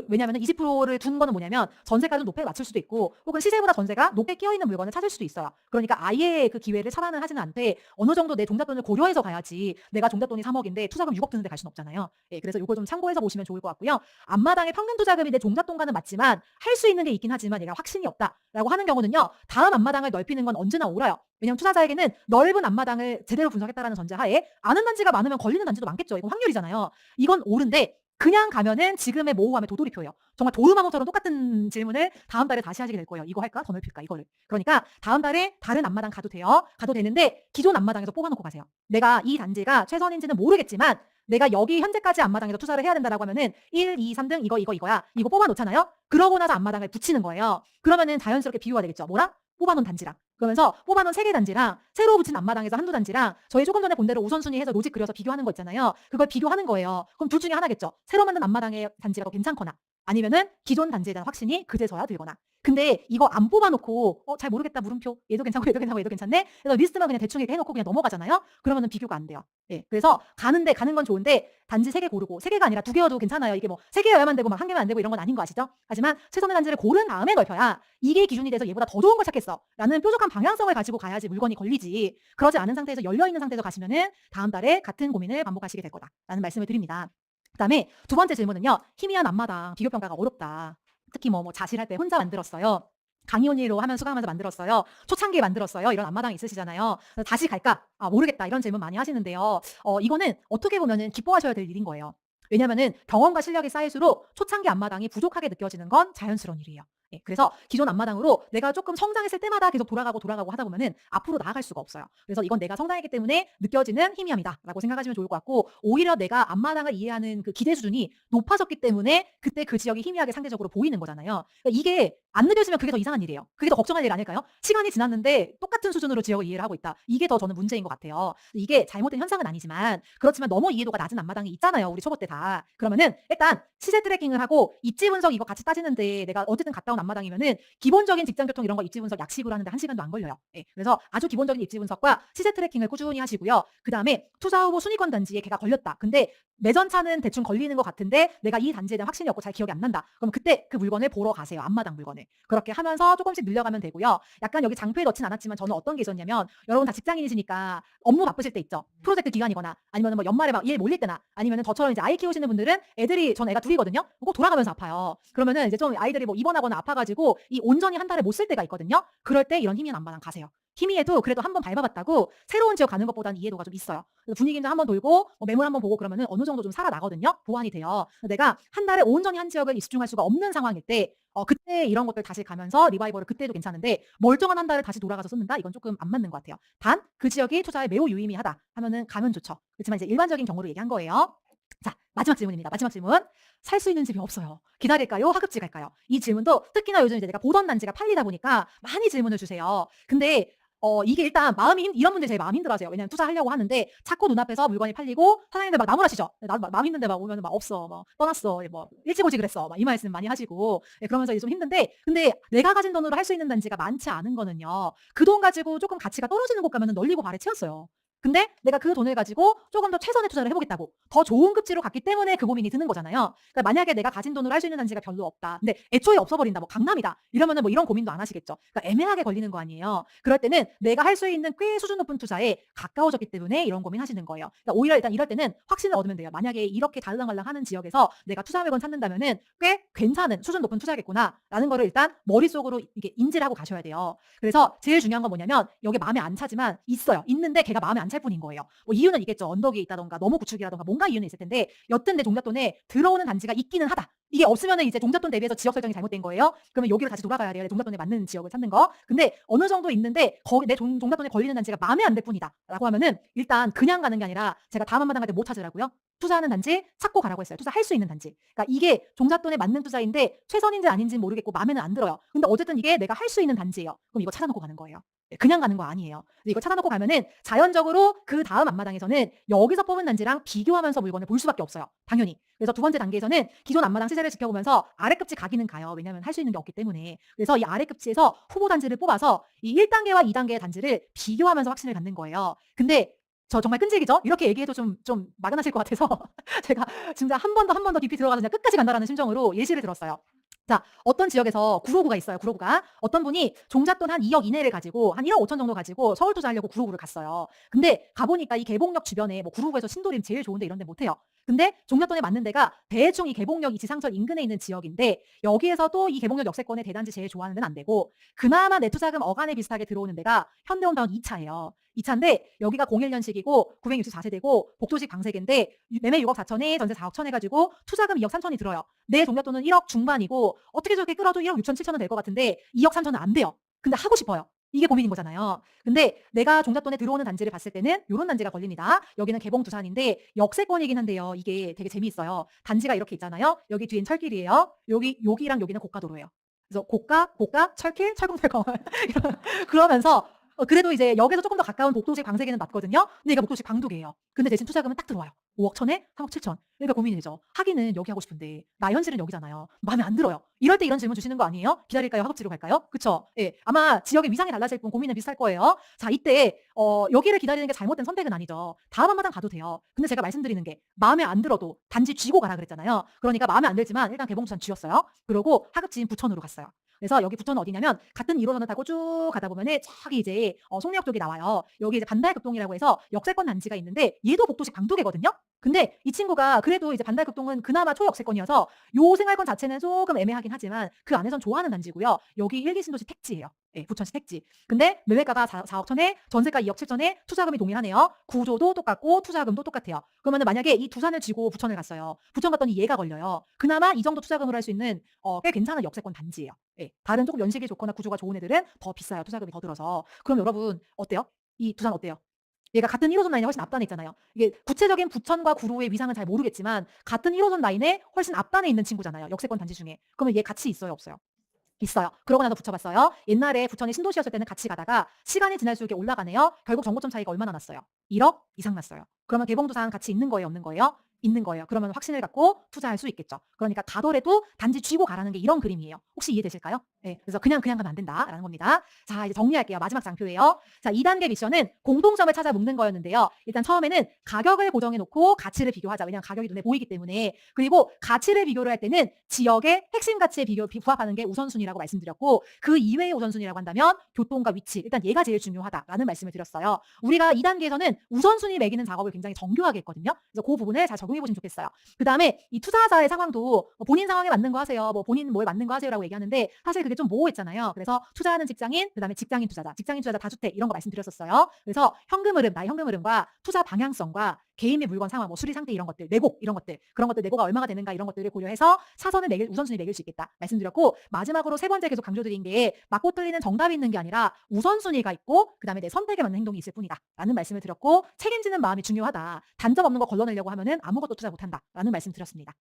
왜냐면은 20%를 둔 거는 뭐냐면 전세가는 높게 맞출 수도 있고 혹은 시세보다 전세가 높게 끼어있는 물건을 찾을 수도 있어요. 그러니까 아예 그 기회를 차단을 하지는 않되 어느 정도 내 종잣돈을 고려해서 가야지 내가 종잣돈이 3억인데 투자금 6억 드는데 갈 수는 없잖아요. 예, 그래서 이거 좀 참고해서 보시면 좋을 것 같고요. 앞마당의 평균 투자금이 내 종잣돈과는 맞지만 할 수 있는 게 있긴 하지만 얘가 확신이 없다라고 하는 경우는요. 다음 앞마당을 넓히는 건 언제나 옳아요. 왜냐하면 투자자에게는 넓은 앞마당을 제대로 분석했다라는 전제하에 아는 단지가 많으면 걸리는 단지도 많겠죠. 이건 확률이잖아요. 이건 옳은데 그냥 가면은 지금의 모호함의 도돌이표예요. 정말 도루마무처럼 똑같은 질문을 다음 달에 다시 하시게 될 거예요. 이거 할까? 더 넓힐까? 이거를. 그러니까 다음 달에 다른 앞마당 가도 돼요. 가도 되는데 기존 앞마당에서 뽑아놓고 가세요. 내가 이 단지가 최선인지는 모르겠지만 내가 여기 현재까지 앞마당에서 투자를 해야 된다라고 하면은 1, 2, 3등 이거야. 이거 뽑아놓잖아요. 그러고 나서 앞마당을 붙이는 거예요. 그러면은 자연스럽게 비교가 되겠죠. 뭐랑? 뽑아놓은 단지랑. 그러면서 뽑아놓은 3개 단지랑 새로 붙인 앞마당에서 한두 단지랑 저희 조금 전에 본 대로 우선순위 해서 로직 그려서 비교하는 거 있잖아요. 그걸 비교하는 거예요. 그럼 둘 중에 하나겠죠. 새로 만든 앞마당의 단지가 더 괜찮거나 아니면은 기존 단지에 대한 확신이 그제서야 들거나. 근데 이거 안 뽑아놓고 잘 모르겠다 물음표 얘도 괜찮고 얘도 괜찮고 얘도 괜찮네. 그래서 리스트만 그냥 대충 이렇게 해놓고 그냥 넘어가잖아요. 그러면은 비교가 안 돼요. 예, 그래서 가는 건 좋은데 단지 3개 고르고 3개가 아니라 2개여도 괜찮아요. 이게 뭐 3개여야만 되고 막 1개만 안 되고 이런 건 아닌 거 아시죠? 하지만 최선의 단지를 고른 다음에 넓혀야 이게 기준이 돼서 얘보다 더 좋은 걸 찾겠어 라는 뾰족한 방향성을 가지고 가야지 물건이 걸리지. 그러지 않은 상태에서 열려있는 상태에서 가시면은 다음 달에 같은 고민을 반복하시게 될 거다라는 말씀을 드립니다. 그다음에 두 번째 질문은요. 희미한 앞마당 비교평가가 어렵다. 특히 뭐 자실할 때 혼자 만들었어요. 강의 온리로 하면 수강하면서 만들었어요. 초창기에 만들었어요. 이런 앞마당 있으시잖아요. 다시 갈까? 모르겠다. 이런 질문 많이 하시는데요. 이거는 어떻게 보면은 기뻐하셔야 될 일인 거예요. 왜냐면은 경험과 실력이 쌓일수록 초창기 앞마당이 부족하게 느껴지는 건 자연스러운 일이에요. 예, 그래서 기존 앞마당으로 내가 조금 성장했을 때마다 계속 돌아가고 하다 보면은 앞으로 나아갈 수가 없어요. 그래서 이건 내가 성장했기 때문에 느껴지는 희미함이다라고 생각하시면 좋을 것 같고, 오히려 내가 앞마당을 이해하는 그 기대 수준이 높아졌기 때문에 그때 그 지역이 희미하게 상대적으로 보이는 거잖아요. 그러니까 이게 안 느껴지면 그게 더 이상한 일이에요. 그게 더 걱정할 일 아닐까요? 시간이 지났는데 똑같은 수준으로 지역을 이해를 하고 있다. 이게 더 저는 문제인 것 같아요. 이게 잘못된 현상은 아니지만, 그렇지만 너무 이해도가 낮은 앞마당이 있잖아요. 우리 초보 때 다. 그러면은 일단 시세 트래킹을 하고 입지 분석 이거 같이 따지는데, 내가 어쨌든 갔다 온 앞마당이면은 기본적인 직장 교통 이런 거 입지 분석 약식으로 하는데 1시간도 안 걸려요. 예, 그래서 아주 기본적인 입지 분석과 시세 트래킹을 꾸준히 하시고요. 그다음에 투자 후보 순위권 단지에 걔가 걸렸다. 근데 매전차는 대충 걸리는 것 같은데 내가 이 단지에 대한 확신이 없고 잘 기억이 안 난다. 그럼 그때 그 물건을 보러 가세요. 앞마당 물건을. 그렇게 하면서 조금씩 늘려가면 되고요. 약간 여기 장표에 넣진 않았지만 저는 어떤 게 있었냐면, 여러분 다 직장인이시니까 업무 바쁘실 때 있죠. 프로젝트 기간이거나 아니면 뭐 연말에 막 일 몰릴 때나, 아니면 저처럼 이제 아이 키우시는 분들은 애들이, 전 애가 둘이거든요. 꼭 돌아가면서 아파요. 그러면은 이제 좀 아이들이 뭐 입원하거나 아파가지고 이 온전히 한 달에 못 쓸 때가 있거든요. 그럴 때 이런 희미한 앞마당 가세요. 희미해도 그래도 한번 밟아봤다고 새로운 지역 가는 것보다는 이해도가 좀 있어요. 그래서 분위기도 한번 돌고 매물 한번 보고 그러면은 어느 정도 좀 살아나거든요. 보완이 돼요. 내가 한 달에 온전히 한 지역을 집중할 수가 없는 상황일 때, 그때 이런 것들 다시 가면서 리바이벌을 그때도 괜찮은데, 멀쩡한 한 달을 다시 돌아가서 쓰는다? 이건 조금 안 맞는 것 같아요. 단 그 지역이 투자에 매우 유의미하다 하면은 가면 좋죠. 그렇지만 이제 일반적인 경우로 얘기한 거예요. 자, 마지막 질문입니다. 마지막 질문. 살 수 있는 집이 없어요. 기다릴까요? 하급지 갈까요? 이 질문도 특히나 요즘 이제 내가 보던 단지가 팔리다 보니까 많이 질문을 주세요. 근데 이게 일단 이런 분들 제일 마음 힘들어하세요. 왜냐면 투자하려고 하는데 자꾸 눈앞에서 물건이 팔리고 사장님들 막 나무라시죠. 나도 막 마음 힘든데 막 오면 막 없어. 뭐 떠났어. 뭐 일찍 오지 그랬어. 막 이 말씀 많이 하시고. 예, 그러면서 이제 좀 힘든데, 근데 내가 가진 돈으로 할 수 있는 단지가 많지 않은 거는요. 그 돈 가지고 조금 가치가 떨어지는 곳 가면은 널리고 발에 채웠어요. 근데 내가 그 돈을 가지고 조금 더 최선의 투자를 해보겠다고 더 좋은 급지로 갔기 때문에 그 고민이 드는 거잖아요. 그러니까 만약에 내가 가진 돈으로 할 수 있는 단지가 별로 없다. 근데 애초에 없어버린다. 뭐 강남이다. 이러면은 뭐 이런 고민도 안 하시겠죠. 그러니까 애매하게 걸리는 거 아니에요. 그럴 때는 내가 할 수 있는 꽤 수준 높은 투자에 가까워졌기 때문에 이런 고민하시는 거예요. 그러니까 오히려 일단 이럴 때는 확신을 얻으면 돼요. 만약에 이렇게 달랑말랑하는 지역에서 내가 투자 물건 찾는다면은 꽤 괜찮은 수준 높은 투자겠구나라는 거를 일단 머릿속으로 이게 인지를 하고 가셔야 돼요. 그래서 제일 중요한 건 뭐냐면, 여기 마음에 안 차지만 있어요. 있는데 걔가 마음에 안 찰 뿐인 거예요. 뭐 이유는 있겠죠. 언덕 위에 있다던가 너무 구축이라던가 뭔가 이유는 있을 텐데, 여튼 내 종잣돈에 들어오는 단지가 있기는 하다. 이게 없으면은 이제 종잣돈 대비해서 지역 설정이 잘못된 거예요. 그러면 여기로 다시 돌아가야 돼요. 내 종잣돈에 맞는 지역을 찾는 거. 근데 어느 정도 있는데 거기 내 종잣돈에 걸리는 단지가 마음에 안 들 뿐이다라고 하면은 일단 그냥 가는 게 아니라, 제가 다음 한마당 갈 때 뭐 찾으라고요? 투자하는 단지 찾고 가라고 했어요. 투자할 수 있는 단지. 그러니까 이게 종잣돈에 맞는 투자인데 최선인지 아닌지는 모르겠고 마음에는 안 들어요. 근데 어쨌든 이게 내가 할 수 있는 단지예요. 그럼 이거 찾아놓고 가는 거예요. 예, 그냥 가는 거 아니에요. 이거 찾아놓고 가면은 자연적으로 그 다음 앞마당에서는 여기서 뽑은 단지랑 비교하면서 물건을 볼 수밖에 없어요. 당연히. 그래서 두 번째 단계에서는 기존 앞마당 시세를 지켜보면서 아래급지 가기는 가요. 왜냐하면 할 수 있는 게 없기 때문에. 그래서 이 아래급지에서 후보 단지를 뽑아서 이 1단계와 2단계의 단지를 비교하면서 확신을 갖는 거예요. 근데 저 정말 끈질기죠? 이렇게 얘기해도 좀 막연하실 것 같아서 제가 진짜 한 번 더 깊이 들어가서 그냥 끝까지 간다라는 심정으로 예시를 들었어요. 자, 어떤 지역에서 구로구가 있어요. 구로구가. 어떤 분이 종잣돈 한 2억 이내를 가지고 한 1억 5천 정도 가지고 서울 투자하려고 구로구를 갔어요. 근데 가보니까 이 개봉역 주변에, 뭐 구로구에서 신도림 제일 좋은데 이런 데 못 해요. 근데 종잣돈에 맞는 데가 대충 이 개봉역 이 지상철 인근에 있는 지역인데, 여기에서도 이 개봉역 역세권의 대단지 제일 좋아하는 데는 안 되고, 그나마 내 투자금 어간에 비슷하게 들어오는 데가 현대온타운 2차예요. 2차인데 여기가 01년식이고 964세대고 복도식 방세계인데 매매 6억 4천에 전세 4억 천 해가지고 투자금 2억 3천이 들어요. 내 종잣돈은 1억 중반이고 어떻게 저렇게 끌어도 1억 6천 7천은 될 것 같은데 2억 3천은 안 돼요. 근데 하고 싶어요. 이게 고민인 거잖아요. 근데 내가 종잣돈에 들어오는 단지를 봤을 때는 이런 단지가 걸립니다. 여기는 개봉 두산인데 역세권이긴 한데요. 이게 되게 재미있어요. 단지가 이렇게 있잖아요. 여기 뒤엔 철길이에요. 여기랑 여기는 고가도로예요. 그래서 고가, 철길, 철공철공 그러면서 그래도 이제 역에서 조금 더 가까운 복도식 방세계는 맞거든요. 근데 얘가 복도식 방두개예요. 근데 대신 투자금은 딱 들어와요. 5억 천에 3억 7천. 그러니까 고민이 되죠. 하기는 여기 하고 싶은데 나 현실은 여기잖아요. 마음에 안 들어요. 이럴 때 이런 질문 주시는 거 아니에요? 기다릴까요? 학업지로 갈까요? 그쵸? 예. 아마 지역의 위상이 달라질 뿐 고민은 비슷할 거예요. 자, 이때 여기를 기다리는 게 잘못된 선택은 아니죠. 다음 한마당 가도 돼요. 근데 제가 말씀드리는 게, 마음에 안 들어도 단지 쥐고 가라 그랬잖아요. 그러니까 마음에 안 들지만 일단 개봉부산 쥐었어요. 그러고 하급지인 부천으로 갔어요. 그래서 여기 부천은 어디냐면, 같은 1호선을 타고 쭉 가다 보면은 저기 이제 송리역 쪽이 나와요. 여기 이제 반달급동이라고 해서 역세권 단지가 있는데 얘도 복도식 방두개거든요. 근데 이 친구가 그래도 이제 반달극동은 그나마 초역세권이어서 요 생활권 자체는 조금 애매하긴 하지만 그 안에선 좋아하는 단지고요. 여기 일기 신도시 택지예요. 예, 부천시 택지. 근데 매매가가 4억 천에 전세가 2억 7천에 투자금이 동일하네요. 구조도 똑같고 투자금도 똑같아요. 그러면은 만약에 이 두 산을 쥐고 부천을 갔어요. 부천 갔더니 얘가 걸려요. 그나마 이 정도 투자금으로 할 수 있는 꽤 괜찮은 역세권 단지예요. 예, 다른 조금 연식이 좋거나 구조가 좋은 애들은 더 비싸요. 투자금이 더 들어서. 그럼 여러분 어때요? 이 두 산 어때요? 얘가 같은 1호선 라인에 훨씬 앞단에 있잖아요. 이게 구체적인 부천과 구로의 위상은 잘 모르겠지만 같은 1호선 라인에 훨씬 앞단에 있는 친구잖아요. 역세권 단지 중에. 그러면 얘 가치 있어요, 없어요? 있어요. 그러고 나서 붙여봤어요. 옛날에 부천이 신도시였을 때는 같이 가다가 시간이 지날수록 이렇게 올라가네요. 결국 정고점 차이가 얼마나 났어요? 1억 이상 났어요. 그러면 개봉도상 가치 있는 거예요, 없는 거예요? 있는 거예요. 그러면 확신을 갖고 투자할 수 있겠죠. 그러니까 가더라도 단지 쥐고 가라는 게 이런 그림이에요. 혹시 이해되실까요? 네, 그래서 그냥 가면 안 된다라는 겁니다. 자, 이제 정리할게요. 마지막 장표예요. 자, 2단계 미션은 공통점을 찾아 묶는 거였는데요. 일단 처음에는 가격을 고정해 놓고 가치를 비교하자. 왜냐하면 가격이 눈에 보이기 때문에. 그리고 가치를 비교를 할 때는 지역의 핵심 가치에 부합하는 게 우선순위라고 말씀드렸고 그 이외의 우선순위라고 한다면 교통과 위치. 일단 얘가 제일 중요하다라는 말씀을 드렸어요. 우리가 2단계에서는 우선순위 매기는 작업을 굉장히 정교하게 했거든요. 그래서 그 부분을 잘 적용해 보시면 좋겠어요. 그 다음에 이 투자자의 상황도 본인 상황에 맞는 거 하세요. 뭐 본인 뭐에 맞는 거 하세요라고 얘기하는데 사실 그게 좀 모호했잖아요. 그래서 투자하는 직장인, 그 다음에 직장인 투자자 다주택 이런 거 말씀드렸었어요. 그래서 현금 흐름, 나의 현금 흐름과 투자 방향성과 개인의 물건 상황, 뭐 수리 상태 이런 것들, 내고 이런 것들, 그런 것들 내고가 얼마가 되는가 이런 것들을 고려해서 차선을 우선순위 매길 수 있겠다 말씀드렸고 마지막으로 세 번째 계속 강조드린 게 맞고 틀리는 정답이 있는 게 아니라 우선순위가 있고 그 다음에 내 선택에 맞는 행동이 있을 뿐이다 라는 말씀을 드렸고 책임지는 마음이 중요하다. 단점 없는 거 걸러내려고 하면은 아무것도 투자 못한다 라는 말씀 드렸습니다.